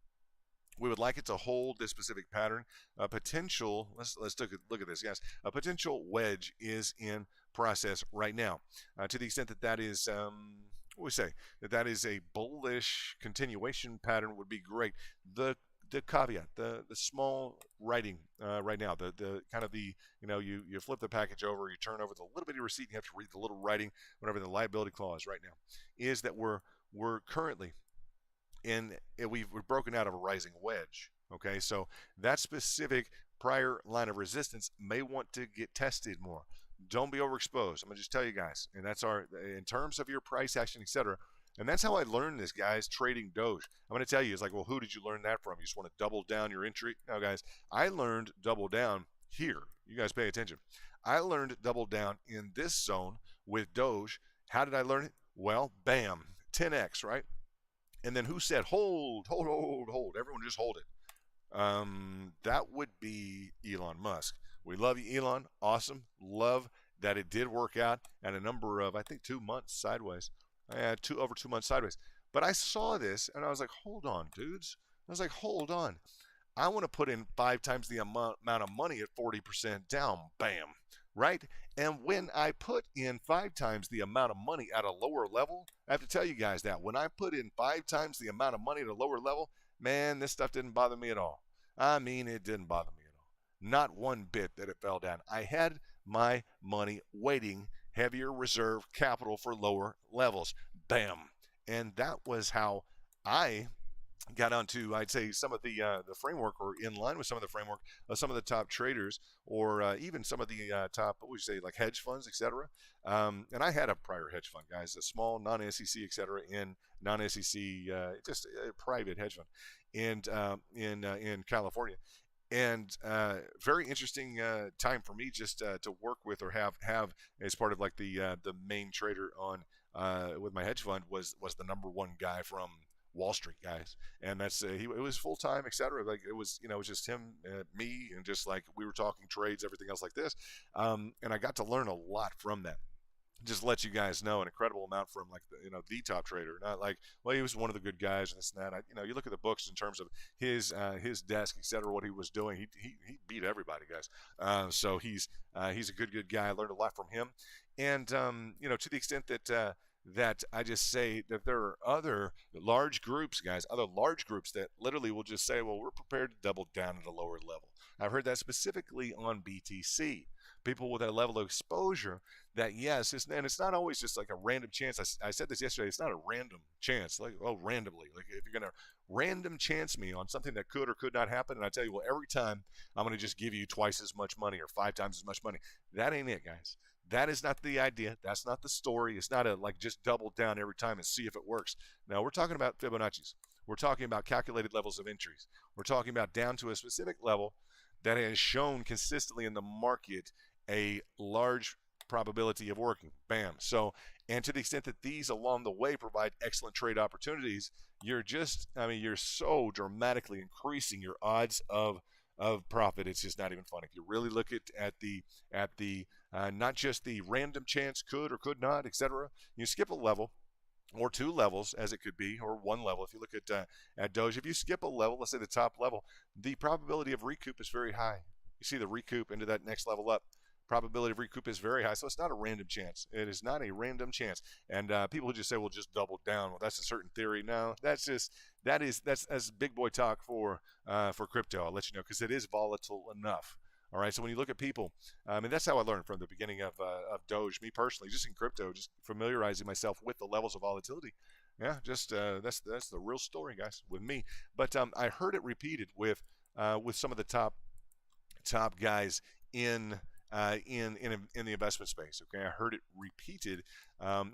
We would like it to hold this specific pattern. A potential, let's look at this, guys. A potential wedge is in process right now. To the extent that is, what we say, that is a bullish continuation pattern would be great. The caveat, the small writing right now, the kind of the, you flip the package over, you turn over the little bitty receipt, and you have to read the little writing, whatever the liability clause right now, is that we're currently we're broken out of a rising wedge. Okay, so that specific prior line of resistance may want to get tested more. Don't be overexposed. I'm gonna just tell you guys, and that's in terms of your price action, etc. And that's how I learned this, guys, trading Doge. I'm going to tell you, it's like, well, who did you learn that from? You just want to double down your entry? No, guys, I learned double down here. You guys pay attention. I learned double down in this zone with Doge. How did I learn it? Well, bam, 10x, right? And then who said, hold? Everyone just hold it. That would be Elon Musk. We love you, Elon. Awesome. Love that it did work out at a number of, I think, 2 months sideways. Over 2 months sideways. But I saw this, and I was like, hold on, dudes. I was like, hold on. I want to put in 5 times the amount of money at 40% down. Bam. Right? And when I put in 5 times the amount of money at a lower level, I have to tell you guys that when I put in 5 times the amount of money at a lower level, man, this stuff didn't bother me at all. I mean, it didn't bother me at all. Not one bit that it fell down. I had my money waiting, heavier reserve capital for lower levels. Bam. And that was how I got onto, I'd say, some of the framework, or in line with some of the framework of some of the top traders, or even some of the top, what would you say, like hedge funds, etc. And I had a prior hedge fund, guys, a small non-SEC, etc. in non-SEC, just a private hedge fund, and in California. And very interesting time for me just to work with, or have as part of like the main trader on with my hedge fund was the #1 guy from Wall Street, guys. And that's it was full time, etc. Like it was just him, me, and just like we were talking trades, everything else like this. And I got to learn a lot from that. just let you guys know, an incredible amount from like the top trader. Not like, well, he was one of the good guys and this and that. You look at the books in terms of his desk, etc. What he was doing, he beat everybody, guys. So he's a good guy. I learned a lot from him, and to the extent that I just say that there are other large groups, guys, other large groups that literally will just say, well, we're prepared to double down at a lower level. I've heard that specifically on BTC. People with that level of exposure, that yes, and it's not always just like a random chance. I said this yesterday. It's not a random chance, like, oh, randomly. Like, if you're gonna random chance me on something that could or could not happen, and I tell you, well, every time I'm gonna just give you twice as much money or 5 times as much money. That ain't it, guys. That is not the idea. That's not the story. It's not a like just double down every time and see if it works. Now we're talking about Fibonacci's. We're talking about calculated levels of entries. We're talking about down to a specific level that has shown consistently in the market a large probability of working. Bam. So, and to the extent that these along the way provide excellent trade opportunities, you're so dramatically increasing your odds of profit. It's just not even funny. If you really look at the not just the random chance could or could not, etc. You skip a level, or 2 levels, as it could be, or 1 level. If you look at Doge, if you skip a level, let's say the top level, the probability of recoup is very high. You see the recoup into that next level up. Probability of recoup is very high, so it's not a random chance. It is not a random chance. And people who just say, "Well, just double down." Well, that's a certain theory. No, that's big boy talk for crypto. I'll let you know, because it is volatile enough. All right, so when you look at people, and that's how I learned from the beginning of Doge. Me personally, just in crypto, just familiarizing myself with the levels of volatility. Yeah, just that's the real story, guys, with me. But I heard it repeated with some of the top guys in the investment space. Okay, I heard it repeated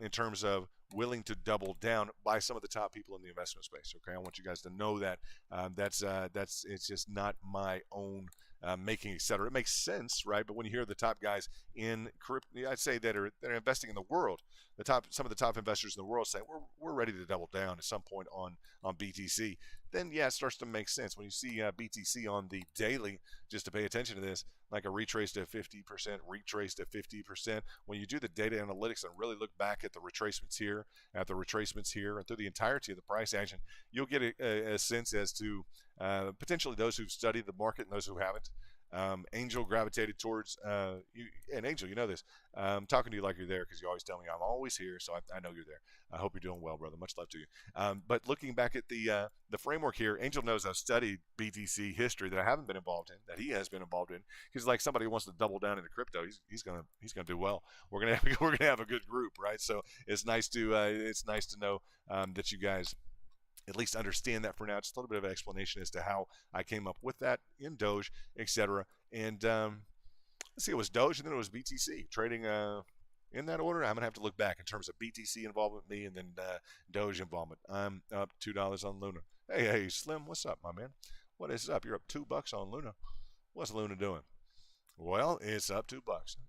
in terms of willing to double down by some of the top people in the investment space. Okay, I want you guys to know that that's it's just not my own making, etc. It makes sense, right? But when you hear the top guys in crypto, I'd say that are investing in the world, some of the top investors in the world say we're ready to double down at some point on BTC. Then yeah, it starts to make sense when you see BTC on the daily. Just to pay attention to this, like a retrace to 50%, retrace to 50%. When you do the data analytics and really look back at the retracements here, and through the entirety of the price action, you'll get a sense as to potentially those who've studied the market and those who haven't. Angel gravitated towards you, and Angel, you know this. I'm talking to you like you're there, because you always tell me I'm always here, so I know you're there. I hope you're doing well, brother. Much love to you. But looking back at the framework here, Angel knows I've studied BTC history that I haven't been involved in, that he has been involved in. He's like somebody who wants to double down into crypto. He's gonna do well. We're gonna have a good group, right? So it's nice to know that you guys at least understand that for now. Just a little bit of an explanation as to how I came up with that in Doge, etc. And let's see, it was Doge, and then it was BTC trading in that order. I'm gonna have to look back in terms of BTC involvement, me, and then Doge involvement. I'm up $2 on Luna. Hey, Slim, what's up, my man? What is up? You're up $2 on Luna. What's Luna doing? Well, it's up $2.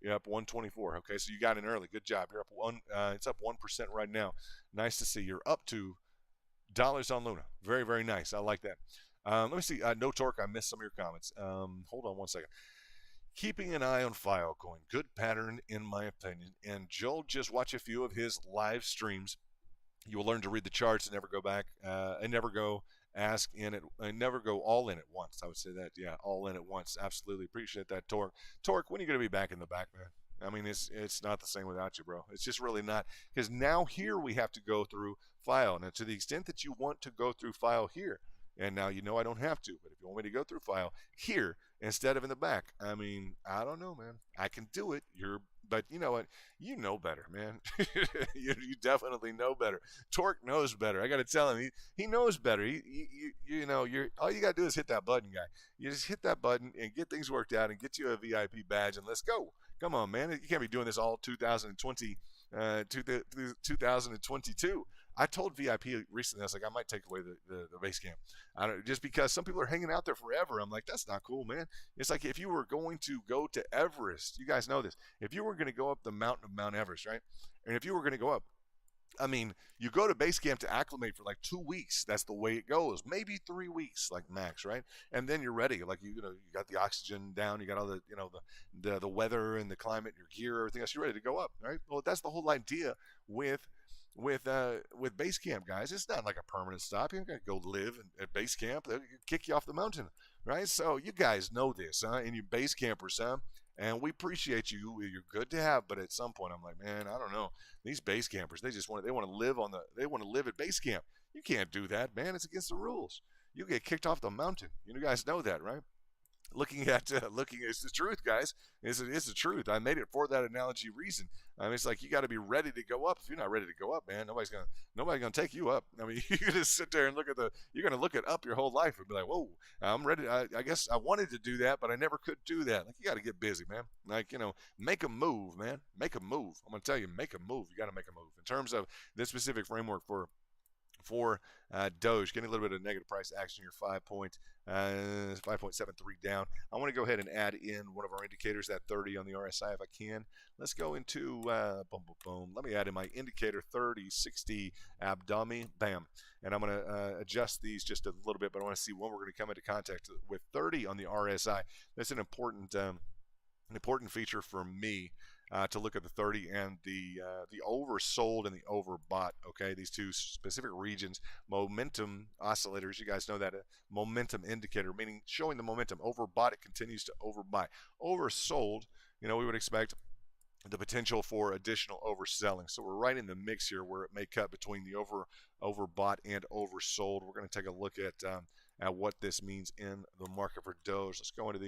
You're up 124. Okay, so you got in early. Good job. You're up it's up 1% right now. Nice to see. You're up $2 on Luna. Very, very nice. I like that. Let me see. No Torque. I missed some of your comments. Hold on one second. Keeping an eye on Filecoin. Good pattern, in my opinion. And Joel, just watch a few of his live streams. You will learn to read the charts and never go back. And never go ask in it. And never go all in at once. I would say that. Yeah, all in at once. Absolutely appreciate that, Torque. Torque, when are you going to be back in the back, man? I mean, it's not the same without you, bro. It's just really not. Because now here we have to go through file. Now, to the extent that you want to go through file here, and now you know I don't have to, but if you want me to go through file here instead of in the back, I mean, I don't know, man. I can do it. But you know what? You know better, man. you definitely know better. Torque knows better. I got to tell him, he knows better. All you got to do is hit that button, guy. You just hit that button and get things worked out and get you a VIP badge, and let's go. Come on, man. You can't be doing this all 2020, 2022. I told VIP recently, I was like, I might take away the base camp. Just because some people are hanging out there forever. I'm like, that's not cool, man. It's like if you were going to go to Everest, you guys know this. If you were going to go up the mountain of Mount Everest, right? And if you were going to go up I mean, you go to base camp to acclimate for like 2 weeks. That's the way it goes. Maybe 3 weeks, like max, right? And then you're ready. Like you know, you got the oxygen down. You got all the, you know, the weather and the climate, your gear, everything else. You're ready to go up, right? Well, that's the whole idea with with base camp, guys. It's not like a permanent stop. You're not gonna go live at base camp. They'll kick you off the mountain, right? So you guys know this, huh? And you base campers, huh? And we appreciate you. You're good to have, but at some point, I'm like, man, I don't know. These base campers, they want to live on they want to live at base camp. You can't do that, man. It's against the rules. You get kicked off the mountain. You guys know that, right? Looking, it's the truth, guys. It's the truth. I made it for that analogy reason. I mean, it's like you got to be ready to go up. If you're not ready to go up, man, nobody's gonna take you up. I mean, you're gonna sit there and you're gonna look at up your whole life and be like, whoa, I'm ready. I guess I wanted to do that, but I never could do that. Like, you got to get busy, man. Like, make a move, man. Make a move. I'm gonna tell you, make a move. You got to make a move in terms of this specific framework for Doge, getting a little bit of negative price action here, 5.73 down. I want to go ahead and add in one of our indicators, that 30 on the RSI if I can. Let's go into boom, boom, boom. Let me add in my indicator 30, 60 abdomen, bam. And I'm going to adjust these just a little bit, but I want to see when we're going to come into contact with 30 on the RSI. That's an important feature for me. To look at the 30 and the oversold and the overbought. Okay, these two specific regions, momentum oscillators. You guys know that, a momentum indicator, meaning showing the momentum. Overbought, it continues to overbuy. Oversold, we would expect the potential for additional overselling. So we're right in the mix here, where it may cut between the overbought and oversold. We're going to take a look at what this means in the market for Doge. Let's go into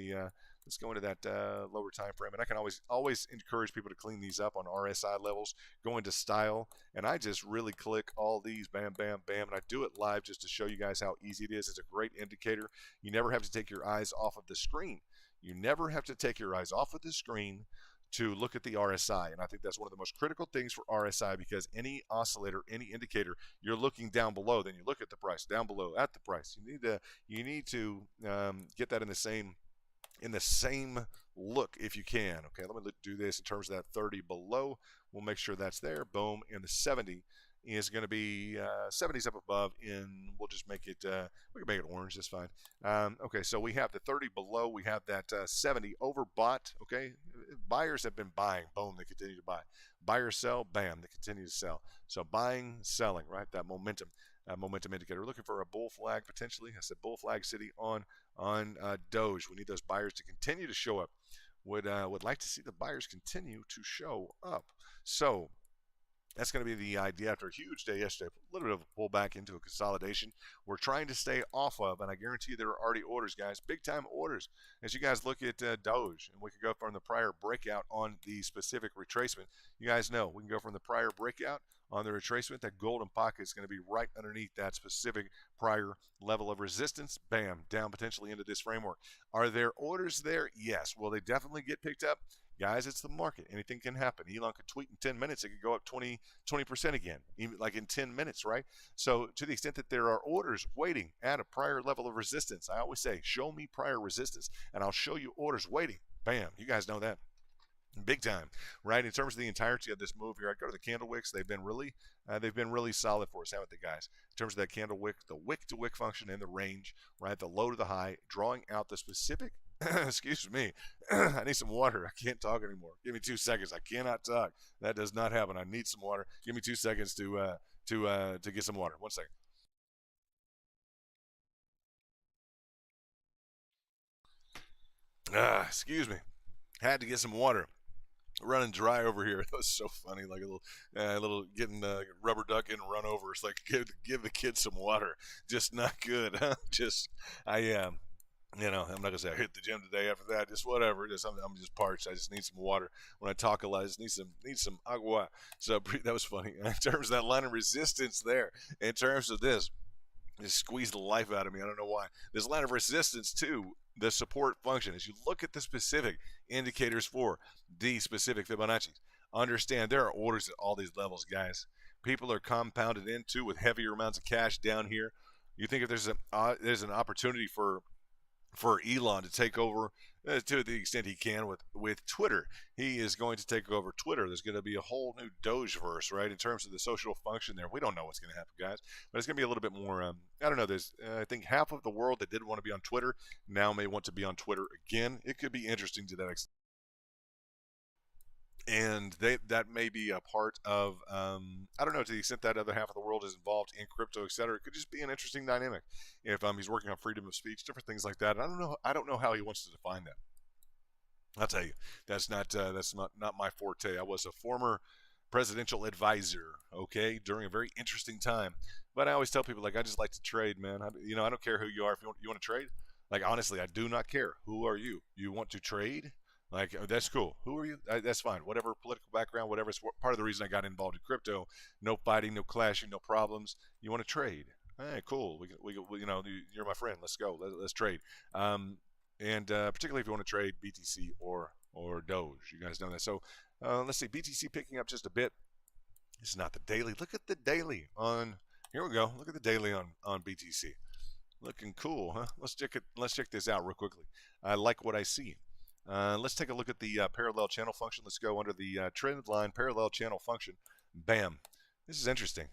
that lower time frame, and I can always encourage people to clean these up on RSI levels. Go into style, and I just really click all these, bam, bam, bam, and I do it live just to show you guys how easy it is. It's a great indicator. You never have to take your eyes off of the screen. You never have to take your eyes off of the screen to look at the RSI, and I think that's one of the most critical things for RSI, because any oscillator, any indicator, you're looking down below, then you look at the price, down below at the price. You need to get that in the same look if you can. Okay, let me do this in terms of that 30 below. We'll make sure that's there. Boom. And the 70 is going to be 70's up above. We'll just make it, we can make it orange. That's fine. Okay, so we have the 30 below. We have that 70 overbought. Okay, buyers have been buying. Boom, they continue to buy. Buyers sell. Bam, they continue to sell. So buying, selling, right? That momentum indicator. We're looking for a bull flag potentially. I said bull flag city on Doge. We need those buyers to continue to show up. Would like to see the buyers continue to show up. So that's going to be the idea after a huge day yesterday. A little bit of a pullback into a consolidation. We're trying to stay off of, and I guarantee you there are already orders, guys, big time orders. As you guys look at Doge, and we could go from the prior breakout on the specific retracement. You guys know we can go from the prior breakout on the retracement. That golden pocket is going to be right underneath that specific prior level of resistance. Bam, down potentially into this framework. Are there orders there? Yes. Will they definitely get picked up? Guys, it's the market. Anything can happen. Elon could tweet in 10 minutes. It could go up 20% again, even like in 10 minutes, right? So to the extent that there are orders waiting at a prior level of resistance, I always say, show me prior resistance, and I'll show you orders waiting. Bam. You guys know that. Big time, right? In terms of the entirety of this move here, I go to the candle wicks. They've been really solid for us, haven't they, guys? In terms of that candle wick, the wick to wick function and the range, right? The low to the high, drawing out the specific. Excuse me. I need some water. I can't talk anymore. Give me 2 seconds. I cannot talk. That does not happen. I need some water. Give me 2 seconds to get some water. 1 second. Excuse me. Had to get some water. Running dry over here. It was so funny, like a little getting rubber duck in and run over. It's like give the kid some water. Just not good. Huh? I'm not gonna say I hit the gym today after that. Just whatever. I'm just parched. I just need some water. When I talk a lot, I just need some agua. So that was funny. In terms of that line of resistance there. In terms of this, just squeezed the life out of me. I don't know why. This line of resistance too. The support function, as you look at the specific indicators for the specific Fibonacci's, understand there are orders at all these levels, guys. People are compounded into with heavier amounts of cash down here. You think if there's an opportunity for for Elon to take over to the extent he can with Twitter. He is going to take over Twitter. There's going to be a whole new Dogeverse, right, in terms of the social function there. We don't know what's going to happen, guys, but it's going to be a little bit more. I don't know. There's I think half of the world that did want to be on Twitter now may want to be on Twitter again. It could be interesting to that extent. And that may be a part of I don't know, to the extent that other half of the world is involved in crypto, et cetera. It could just be an interesting dynamic if he's working on freedom of speech, different things like that. I don't know how he wants to define that. I'll tell you, that's not my forte. I was a former presidential advisor, okay, during a very interesting time. But I always tell people, like, I just like to trade, man. I don't care who you are. If you want to trade, like, honestly, I do not care. Who are you? You want to trade? Like, that's cool. Who are you? That's fine. Whatever political background, whatever. It's part of the reason I got involved in crypto. No fighting, no clashing, no problems. You want to trade? Hey, cool. You're my friend. Let's go. Let's trade. And particularly if you want to trade BTC or Doge, you guys know that. So let's see, BTC picking up just a bit. This is not the daily. Look at the daily on. Here we go. Look at the daily on BTC. Looking cool, huh? Let's check this out real quickly. I like what I see. Let's take a look at the parallel channel function. Let's go under the trend line parallel channel function. Bam. This is interesting.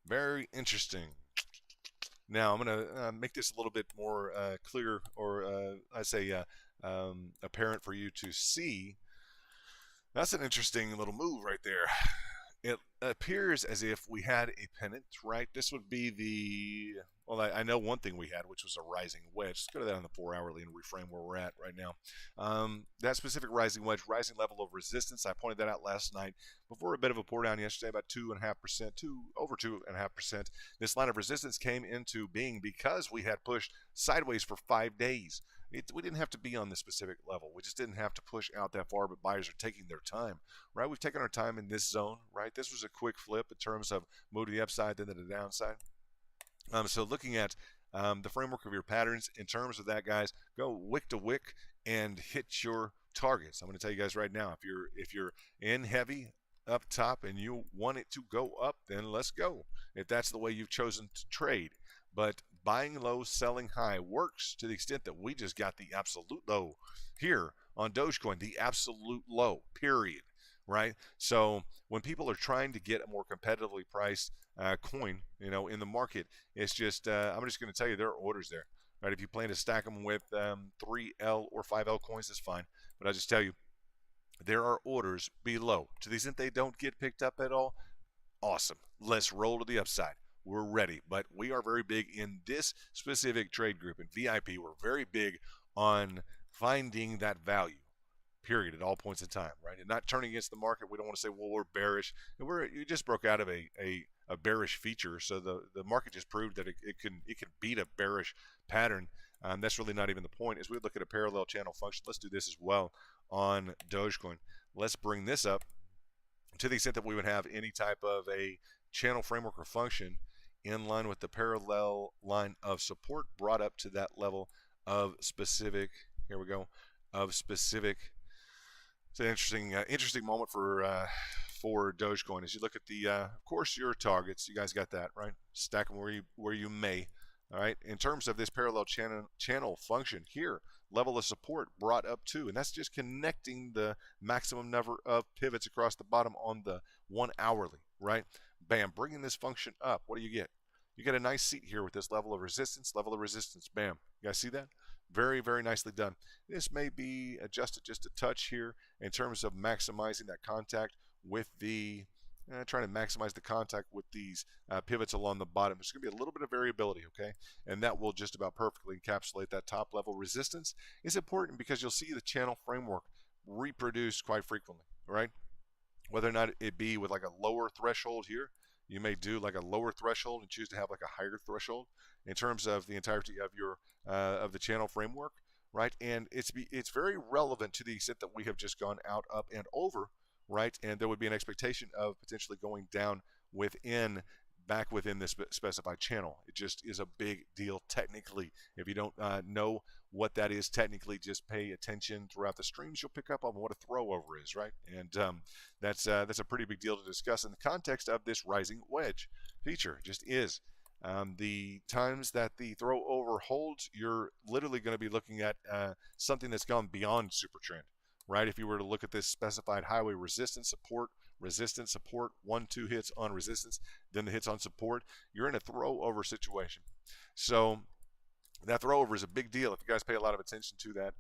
Very interesting. Now I'm going to make this a little bit more clear, or I say apparent for you to see. That's an interesting little move right there. It appears as if we had a pennant, right? This would be the, well, I know one thing we had, which was a rising wedge. Let's go to that on the 4-hourly and reframe where we're at right now. That specific rising wedge, rising level of resistance, I pointed that out last night before a bit of a pour down yesterday, about 2.5%, over 2.5%. This line of resistance came into being because we had pushed sideways for 5 days. We didn't have to be on this specific level. We just didn't have to push out that far, but buyers are taking their time, right? We've taken our time in this zone, right? This was a quick flip in terms of move to the upside, then to the downside. So looking at the framework of your patterns in terms of that, guys, go wick to wick and hit your targets. I'm going to tell you guys right now, if you're in heavy up top and you want it to go up, then let's go. If that's the way you've chosen to trade. But buying low, selling high works to the extent that we just got the absolute low here on Dogecoin, the absolute low, period, right? So when people are trying to get a more competitively priced coin, in the market, it's just, I'm just going to tell you, there are orders there, right? If you plan to stack them with 3L or 5L coins, that's fine. But I just tell you, there are orders below. To the extent they don't get picked up at all, awesome. Let's roll to the upside. We're ready. But we are very big in this specific trade group. In VIP, we're very big on finding that value, period, at all points in time, right? And not turning against the market. We don't want to say, well, we're bearish. And you just broke out of a bearish feature. So the market just proved that it can beat a bearish pattern. That's really not even the point. As we look at a parallel channel function, let's do this as well on Dogecoin. Let's bring this up to the extent that we would have any type of a channel framework or function in line with the parallel line of support brought up to that level of specific, here we go, of specific. It's an interesting moment for Dogecoin as you look at the, of course, your targets. You guys got that, right? Stack them where you may. All right. In terms of this parallel channel function here, level of support brought up to, and that's just connecting the maximum number of pivots across the bottom on the 1 hourly, right? Bam, bringing this function up. What do you get? You get a nice seat here with this level of resistance. Bam. You guys see that? Very, very nicely done. This may be adjusted just a touch here in terms of maximizing that contact with the, trying to maximize the contact with these pivots along the bottom. There's going to be a little bit of variability, okay? And that will just about perfectly encapsulate that top level resistance. It's important because you'll see the channel framework reproduced quite frequently, right? Whether or not it be with like a lower threshold here, you may do like a lower threshold and choose to have like a higher threshold in terms of the entirety of your of the channel framework, right? And it's very relevant to the extent that we have just gone out, up, and over, right? And there would be an expectation of potentially going down back within this specified channel. It just is a big deal technically. If you don't know what that is technically, just pay attention throughout the streams. You'll pick up on what a throwover is, right? And that's a pretty big deal to discuss in the context of this rising wedge feature. It just is. The times that the throwover throwover holds, you're literally going to be looking at something that's gone beyond super trend, right? If you were to look at this specified highway resistance, support, 1-2 hits on resistance, then the hits on support, you're in a throwover situation. So that throwover is a big deal if you guys pay a lot of attention to that.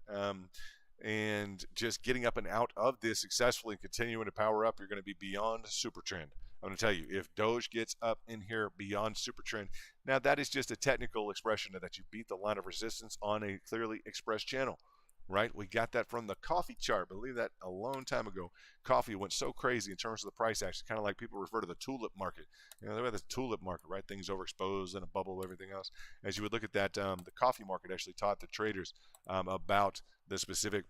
And just getting up and out of this successfully and continuing to power up, you're going to be beyond super trend. I'm going to tell you, if Doge gets up in here beyond super trend, now that is just a technical expression of that you beat the line of resistance on a clearly expressed channel, right? We got that from the coffee chart. Believe that a long time ago. Coffee went so crazy in terms of the price action, kind of like people refer to the tulip market. You know, they have the tulip market, right? Things overexposed and a bubble, everything else. As you would look at that, the coffee market actually taught the traders about the specific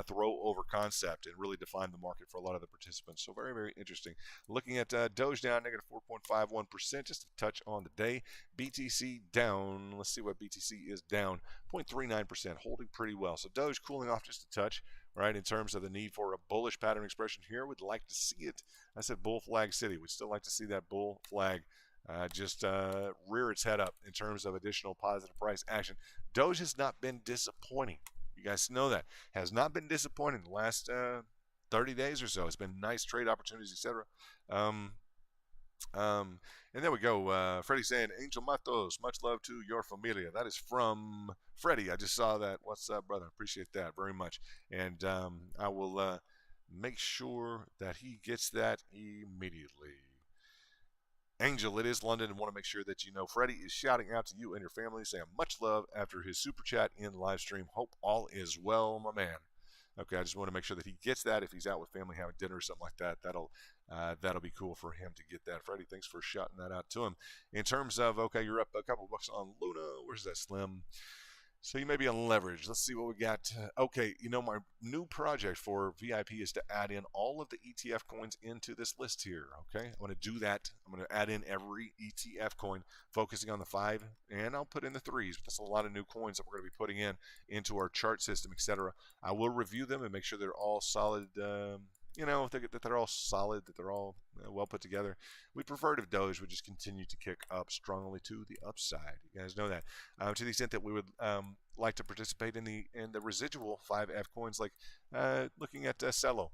throw over concept and really defined the market for a lot of the participants. So very, very interesting. Looking at Doge down negative 4.51%, just a touch on the day. BTC down. Let's see what BTC is down 0.39%, holding pretty well. So Doge cooling off just a touch, right, in terms of the need for a bullish pattern expression here. We'd like to see it. I said bull flag city. We'd still like to see that bull flag just rear its head up in terms of additional positive price action. Doge has not been disappointing. You guys know that. Has not been disappointing the last 30 days or so. It's been nice trade opportunities, etc. And there we go. Freddie saying, Angel Matos, much love to your familia. That is from Freddie. I just saw that. What's up, brother? Appreciate that very much. And I will make sure that he gets that immediately. Angel, it is London, and want to make sure that you know Freddie is shouting out to you and your family, saying much love after his super chat in the live stream. Hope all is well, my man. Okay, I just want to make sure that he gets that. If he's out with family having dinner or something like that, that'll be cool for him to get that. Freddie, thanks for shouting that out to him. In terms of, okay, you're up a couple bucks on Luna. Where's that, Slim? So you may be on leverage. Let's see what we got. Okay, you know, my new project for VIP is to add in all of the ETF coins into this list here. Okay, I'm going to do that. I'm going to add in every ETF coin, focusing on the 5, and I'll put in the 3s. But that's a lot of new coins that we're going to be putting into our chart system, etc. I will review them and make sure they're all solid. You know, that they're all solid, that they're all well put together. We prefer if Doge would just continue to kick up strongly to the upside. You guys know that. To the extent that we would like to participate in the residual 5F coins, like looking at Cello.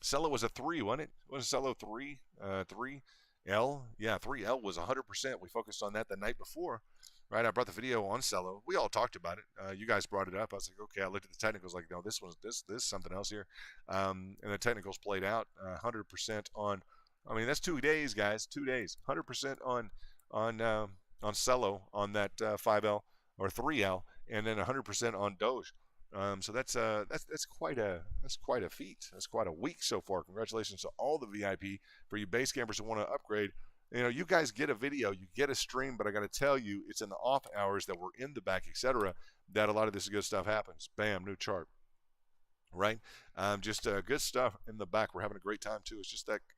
Cello was a 3, wasn't it? Was Cello 3? 3L? Yeah, 3L was 100%. We focused on that the night before. Right, I brought the video on Cello. We all talked about it. You guys brought it up. I was like, okay. I looked at the technicals, like, no, this is something else here. And the technicals played out 100% on. I mean, that's 2 days, guys. 2 days, 100% on Cello on that 5L or 3L, and then 100% on Doge. So that's quite a feat. That's quite a week so far. Congratulations to all the VIP. For you base campers who want to upgrade. You know, you guys get a video, you get a stream, but I got to tell you, it's in the off hours that we're in the back, etc., that a lot of this good stuff happens. Bam, new chart. Right? Just good stuff in the back. We're having a great time, too.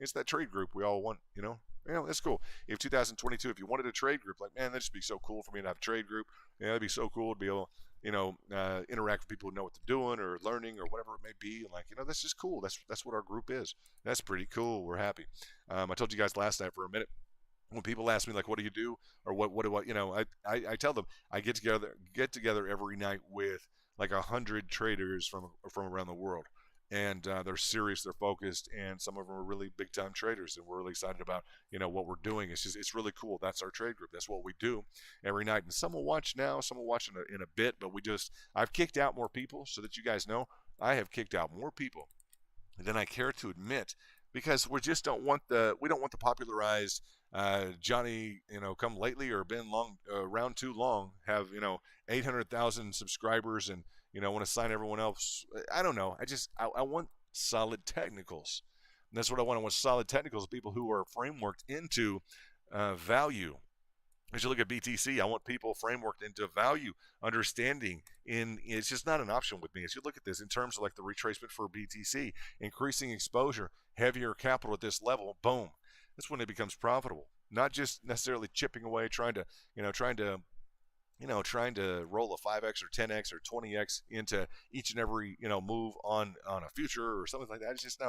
It's that trade group we all want, you know. That's cool. If 2022, if you wanted a trade group, like, man, that'd just be so cool for me to have a trade group. You know, it'd be so cool to be able, interact with people who know what they're doing or learning or whatever it may be. And, like, that's just cool. That's what our group is. That's pretty cool. We're happy. I told you guys last night for a minute. When people ask me, like, what do you do, or what do I, I tell them I get together every night with like 100 traders from around the world, and they're serious, they're focused, and some of them are really big time traders, and we're really excited about what we're doing. It's really cool. That's our trade group. That's what we do every night. And some will watch now, some will watch in a bit, but I've kicked out more people, so that you guys know, I have kicked out more people than I care to admit, because we just don't want the popularized Johnny, come lately or been long around too long, have 800,000 subscribers and want to sign everyone else. I don't know. I want solid technicals. And that's what I want. I want solid technicals, people who are frameworked into value. As you look at BTC, I want people frameworked into value, understanding. It's just not an option with me. As you look at this in terms of like the retracement for BTC, increasing exposure, heavier capital at this level, boom. That's when it becomes profitable. Not just necessarily chipping away, trying to trying to roll a 5x or 10x or 20x into each and every, move on a future or something like that. It's just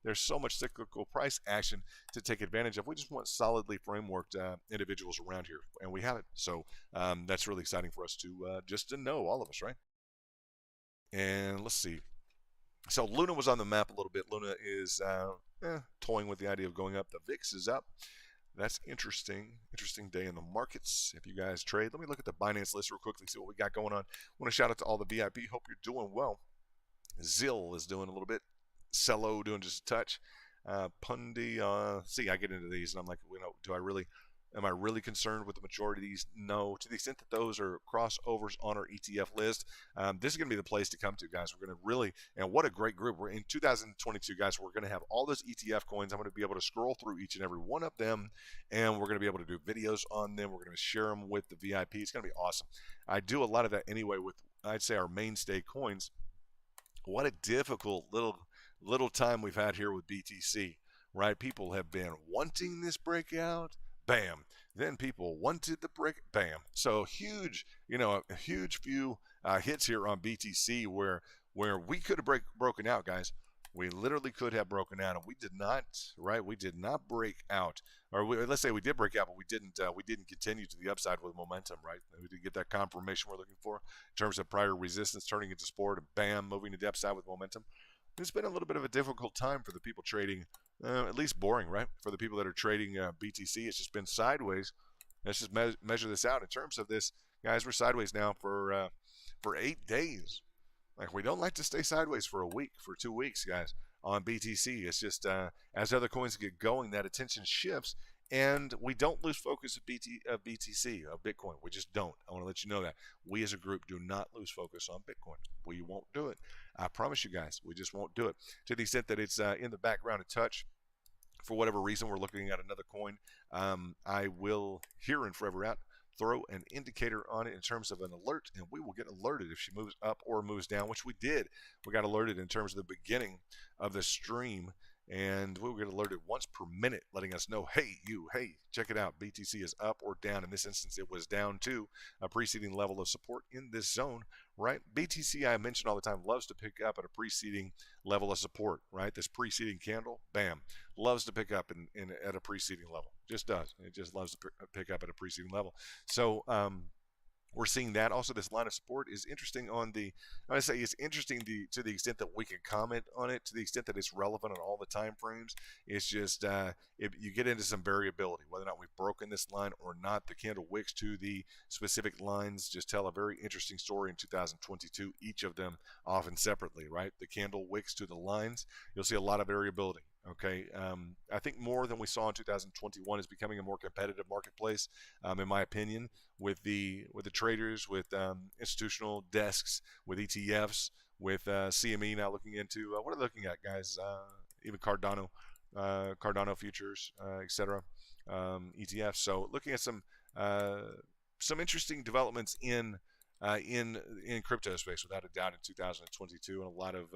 there's so much cyclical price action to take advantage of. We just want solidly frameworked individuals around here, and we have it. So that's really exciting for us to just to know, all of us, right? And let's see. So Luna was on the map a little bit. Luna is toying with the idea of going up. The VIX is up. That's interesting. Interesting day in the markets. If you guys trade, let me look at the Binance list real quickly, see what we got going on. I want to shout out to all the VIP. Hope you're doing well. Zill is doing a little bit. Cello doing just a touch. Pundi, see, I get into these and I'm like, am I really concerned with the majority of these? No. To the extent that those are crossovers on our ETF list, this is going to be the place to come to, guys. We're going to really, and what a great group. We're in 2022, guys. We're going to have all those ETF coins. I'm going to be able to scroll through each and every one of them, and we're going to be able to do videos on them. We're going to share them with the VIP. It's going to be awesome. I do a lot of that anyway with, I'd say, our mainstay coins. What a difficult little time we've had here with BTC, right? People have been wanting this breakout. Bam. Then people wanted the break. Bam. So huge, a huge few hits here on BTC where we could have broken out, guys. We literally could have broken out, and we did not, right? We did not break out, or let's say we did break out, but we didn't continue to the upside with momentum, right? We didn't get that confirmation we're looking for in terms of prior resistance turning into support, and bam, moving to the upside with momentum. It's been a little bit of a difficult time for the people trading, at least boring, right? For the people that are trading BTC, it's just been sideways. Let's just measure this out in terms of this, guys. We're sideways now for 8 days. Like, we don't like to stay sideways for a week, for 2 weeks, guys, on BTC. It's just as other coins get going, that attention shifts, and we don't lose focus of BTC, of Bitcoin. We just don't. I want to let you know that. We as a group do not lose focus on Bitcoin. We won't do it. I promise you guys, we just won't do it. To the extent that it's in the background a touch, for whatever reason, we're looking at another coin. I will, here and forever out, throw an indicator on it in terms of an alert, and we will get alerted if she moves up or moves down, which we did. We got alerted in terms of the beginning of the stream, and we'll get alerted once per minute, letting us know, hey, check it out. BTC is up or down. In this instance, it was down to a preceding level of support in this zone, right? BTC, I mentioned all the time, loves to pick up at a preceding level of support, right? This preceding candle, bam, loves to pick up at a preceding level. Just does. It just loves to pick up at a preceding level. So, we're seeing that. Also, this line of support is interesting on the, I want to say it's interesting to the extent that we can comment on it, to the extent that it's relevant on all the time frames. It's just, if you get into some variability, whether or not we've broken this line or not. The candle wicks to the specific lines just tell a very interesting story in 2022, each of them often separately, right? The candle wicks to the lines. You'll see a lot of variability. Okay, I think more than we saw in 2021 is becoming a more competitive marketplace, in my opinion, with the traders, with institutional desks, with ETFs, with CME now looking into what are they looking at, guys? Even Cardano futures, etc. ETFs. So looking at some interesting developments in crypto space, without a doubt, in 2022, and a lot of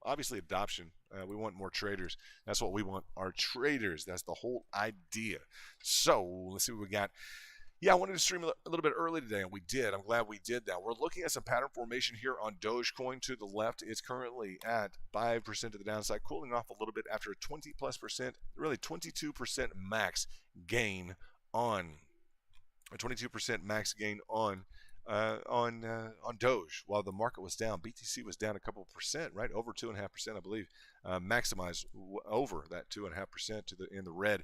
obviously adoption. We want more traders. That's what we want, our traders. That's the whole idea. So let's see what we got. Yeah, I wanted to stream a little bit early today, and we did. I'm glad we did that. We're looking at some pattern formation here on Dogecoin to the left. It's currently at 5% to the downside, cooling off a little bit after a 20+%, really 22% max gain on a 22% max gain on Doge, while the market was down. BTC was down a couple of percent, right, over 2.5%, I believe, maximized over that 2.5% in the red,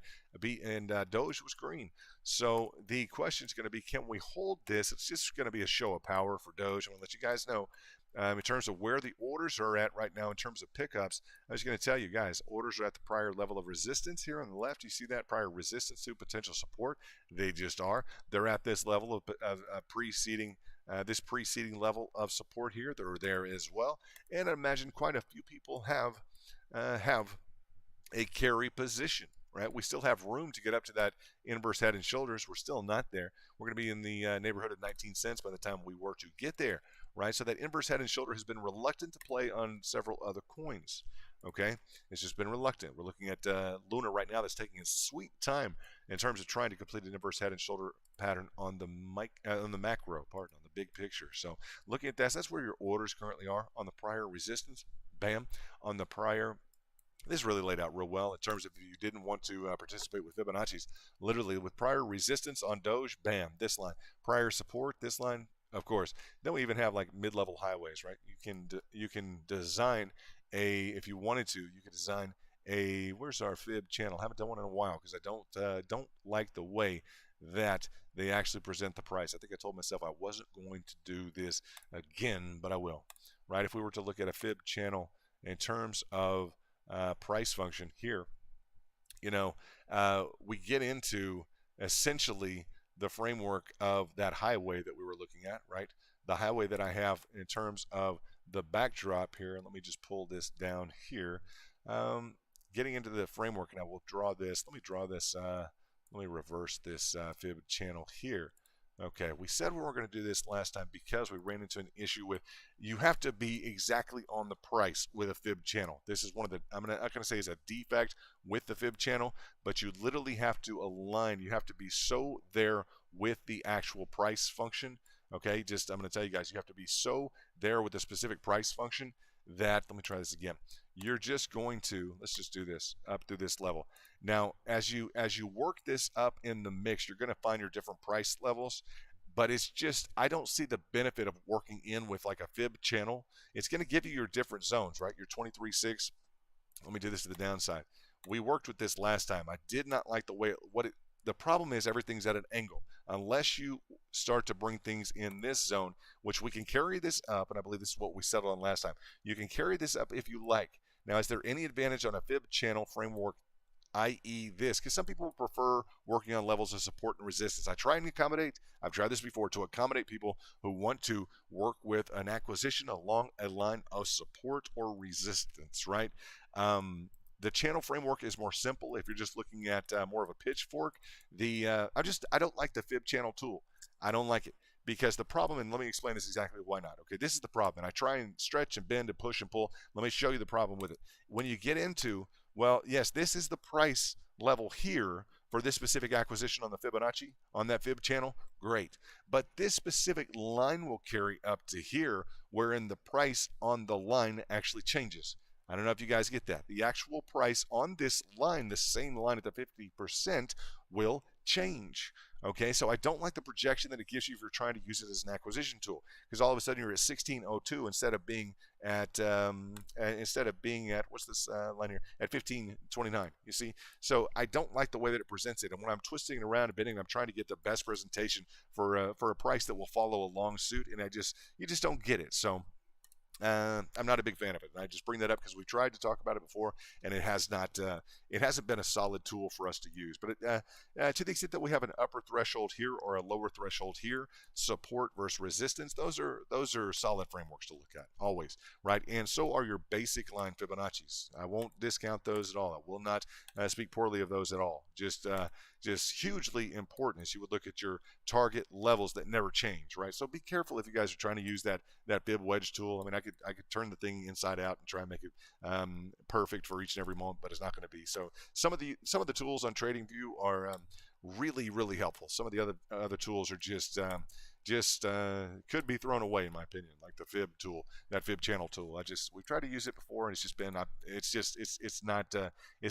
and Doge was green. So the question is going to be, can we hold this? It's just going to be a show of power for Doge. I'm going to let you guys know. In terms of where the orders are at right now in terms of pickups, I was going to tell you guys, orders are at the prior level of resistance here on the left. You see that prior resistance to potential support? They just are. They're at this level of preceding level of support here. They're there as well. And I imagine quite a few people have a carry position. Right, we still have room to get up to that inverse head and shoulders. We're still not there. We're going to be in the neighborhood of 19 cents by the time we were to get there. Right, so that inverse head and shoulder has been reluctant to play on several other coins. Okay, it's just been reluctant. We're looking at Luna right now that's taking a sweet time in terms of trying to complete an inverse head and shoulder pattern on the macro, on the big picture. So looking at that, that's where your orders currently are on the prior resistance. Bam, on the prior. This is really laid out real well in terms of if you didn't want to participate with Fibonacci's. Literally with prior resistance on Doge, bam, this line. Prior support, this line, of course. Then we even have like mid-level highways, right? You can design if you wanted to, you could design where's our fib channel? I haven't done one in a while because I don't like the way that they actually present the price. I think I told myself I wasn't going to do this again, but I will. Right? If we were to look at a fib channel in terms of price function here, we get into essentially the framework of that highway that we were looking at, right? The highway that I have in terms of the backdrop here, and let me just pull this down here. Getting into the framework, and I will draw this. Let me draw this. Let me reverse this fib channel here. Okay, we said we weren't going to do this last time because we ran into an issue with you have to be exactly on the price with a fib channel. This is one of the, I'm not going to say it's a defect with the fib channel, but you literally have to align. You have to be so there with the actual price function. Okay, I'm going to tell you guys, you have to be so there with the specific price function that, let me try this again. You're just going to, let's just do this up through this level. Now, as you work this up in the mix, you're going to find your different price levels, but it's just, I don't see the benefit of working in with like a fib channel. It's going to give you your different zones, right? Your 23.6. Let me do this to the downside. We worked with this last time. I did not like the way the problem is everything's at an angle. Unless you start to bring things in this zone, which we can carry this up, and I believe this is what we settled on last time. You can carry this up if you like. Now, is there any advantage on a fib channel framework, i.e. this? Because some people prefer working on levels of support and resistance. I try and accommodate, I've tried this before, to accommodate people who want to work with an acquisition along a line of support or resistance, right? The channel framework is more simple if you're just looking at more of a pitchfork. I don't like the fib channel tool. I don't like it because the problem, and let me explain this exactly why not. Okay, this is the problem, and I try and stretch and bend and push and pull. Let me show you the problem with it. When you get into, well, yes, this is the price level here for this specific acquisition on the Fibonacci, on that fib channel, great. But this specific line will carry up to here, wherein the price on the line actually changes. I don't know if you guys get that. The actual price on this line, the same line at the 50%, will change. Okay, so I don't like the projection that it gives you if you're trying to use it as an acquisition tool, because all of a sudden you're at 1602 instead of being at what's this line here, at 1529. You see, so I don't like the way that it presents it, and when I'm twisting it around and bending, I'm trying to get the best presentation for a price that will follow a long suit, and you just don't get it. So I'm not a big fan of it. And I just bring that up because we tried to talk about it before, and it hasn't been a solid tool for us to use. But to the extent that we have an upper threshold here or a lower threshold here, support versus resistance, those are solid frameworks to look at always, right? And so are your basic line Fibonacci's. I won't discount those at all. I will not speak poorly of those at all. Just hugely important as you would look at your target levels that never change, right? So be careful if you guys are trying to use that bib wedge tool. I mean, I could turn the thing inside out and try and make it perfect for each and every moment, but it's not going to be. So some of the tools on TradingView are really, really helpful. Some of the other tools are just could be thrown away, in my opinion, like the fib tool, that fib channel tool. We've tried to use it before, and it's just been it's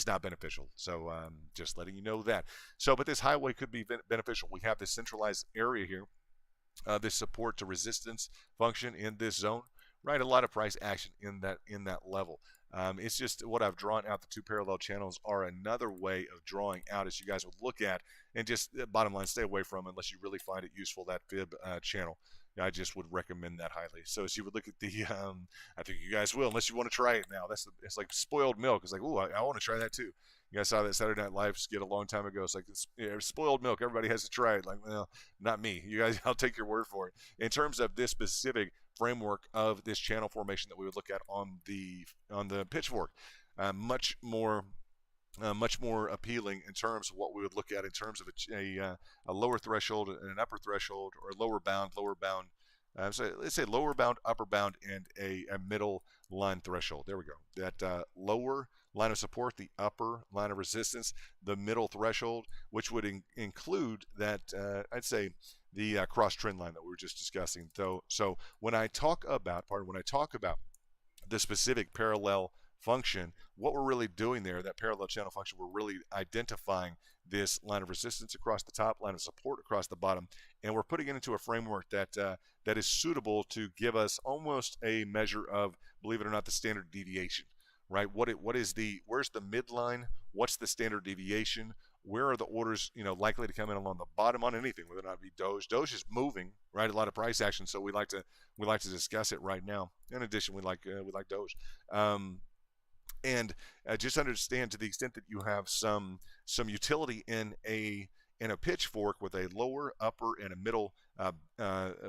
not beneficial. So just letting you know that. So, but this highway could be beneficial. We have this centralized area here, this support to resistance function in this zone, right? A lot of price action in that level. It's just what I've drawn out. The two parallel channels are another way of drawing out, as you guys would look at, and just bottom line, stay away from unless you really find it useful, that fib channel. I just would recommend that highly. So as you would look at the, I think you guys will, unless you want to try it now. It's like spoiled milk. It's like, ooh, I want to try that too. You guys saw that Saturday Night Live skit a long time ago. It's like spoiled milk. Everybody has to try it. Like, well, not me. You guys, I'll take your word for it. In terms of this specific framework of this channel formation that we would look at on the pitchfork, much more appealing in terms of what we would look at in terms of a lower threshold and an upper threshold, or lower bound, So let's say lower bound, upper bound, and a middle line threshold. There we go. That lower line of support, the upper line of resistance, the middle threshold, which would include that, I'd say, the cross trend line that we were just discussing. So when I talk about, the specific parallel function, what we're really doing there, that parallel channel function, we're really identifying this line of resistance across the top, line of support across the bottom, and we're putting it into a framework that that is suitable to give us almost a measure of, believe it or not, the standard deviation. Right? Where's the midline? What's the standard deviation? Where are the orders, likely to come in along the bottom on anything, whether or not it be Doge. Doge is moving, right? A lot of price action, so we like to discuss it right now. In addition, we like Doge. And just understand, to the extent that you have some utility in a pitchfork with a lower, upper, and a middle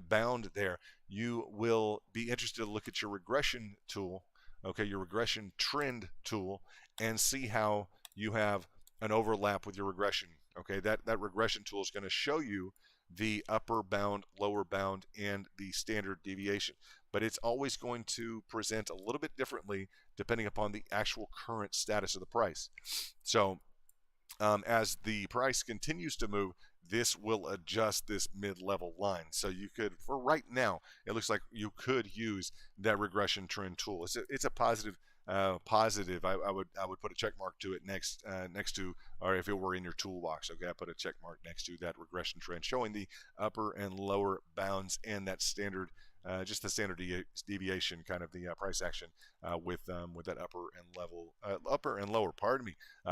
bound there, you will be interested to look at your regression tool, okay, your regression trend tool, and see how you have an overlap with your regression. Okay, that regression tool is going to show you the upper bound, lower bound, and the standard deviation. But it's always going to present a little bit differently depending upon the actual current status of the price. So as the price continues to move, this will adjust this mid-level line. So you could, for right now, it looks like you could use that regression trend tool. It's a positive. I would put a check mark to it next to, or if it were in your toolbox, okay, I put a check mark next to that regression trend showing the upper and lower bounds and that standard, just the standard deviation, kind of the price action with that upper and lower,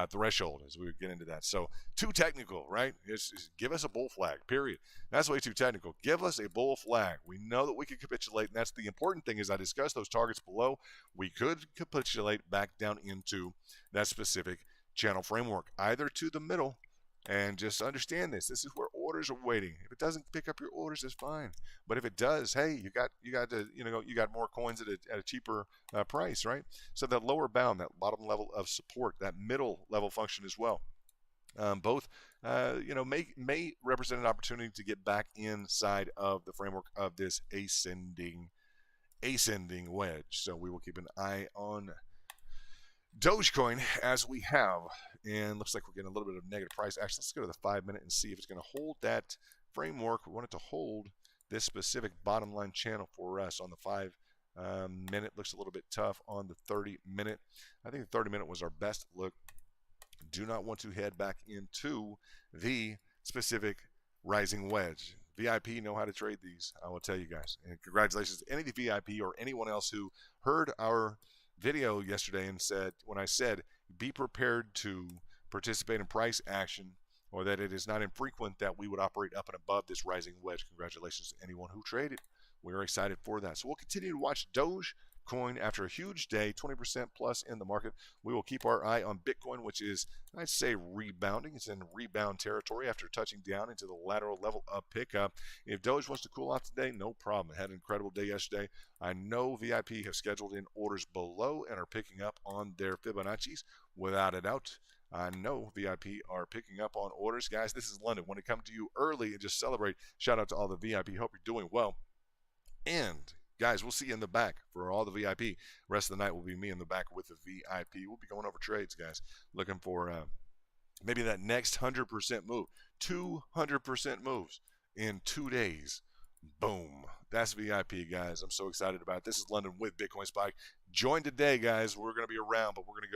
threshold, as we would get into that. So too technical, right? Just give us a bull flag, period. That's way too technical. Give us a bull flag. We know that we can capitulate, and that's the important thing. As I discussed those targets below, we could capitulate back down into that specific channel framework, either to the middle. And just understand this. This is where orders are waiting. If it doesn't pick up your orders, it's fine. But if it does, hey, you got more coins at a cheaper price, right? So that lower bound, that bottom level of support, that middle level function as well. Both, may represent an opportunity to get back inside of the framework of this ascending wedge. So we will keep an eye on Dogecoin as we have, and looks like we're getting a little bit of negative price. Actually, let's go to the 5-minute and see if it's going to hold that framework. We want it to hold this specific bottom line channel for us on the 5-minute. Looks a little bit tough on the 30-minute. I think the 30-minute was our best look. Do not want to head back into the specific rising wedge. VIP know how to trade these, I will tell you guys. And congratulations to any of the VIP or anyone else who heard our video yesterday and said, when I said be prepared to participate in price action, or that it is not infrequent that we would operate up and above this rising wedge. Congratulations to anyone who traded. We're excited for that. So we'll continue to watch Dogecoin after a huge day, 20% plus in the market. We will keep our eye on Bitcoin, which is, I'd say, rebounding. It's in rebound territory after touching down into the lateral level of pickup. If Doge wants to cool off today, no problem. It had an incredible day yesterday. I know VIP have scheduled in orders below and are picking up on their Fibonacci's without a doubt. I know VIP are picking up on orders. Guys, this is London. Want to come to you early and just celebrate. Shout out to all the VIP. Hope you're doing well. And guys, we'll see you in the back for all the VIP. Rest of the night will be me in the back with the VIP. We'll be going over trades, guys. Looking for maybe that next 100% move. 200% moves in 2 days. Boom. That's VIP, guys. I'm so excited about it. This is London with Bitcoin Spike. Join today, guys. We're going to be around, but we're going to go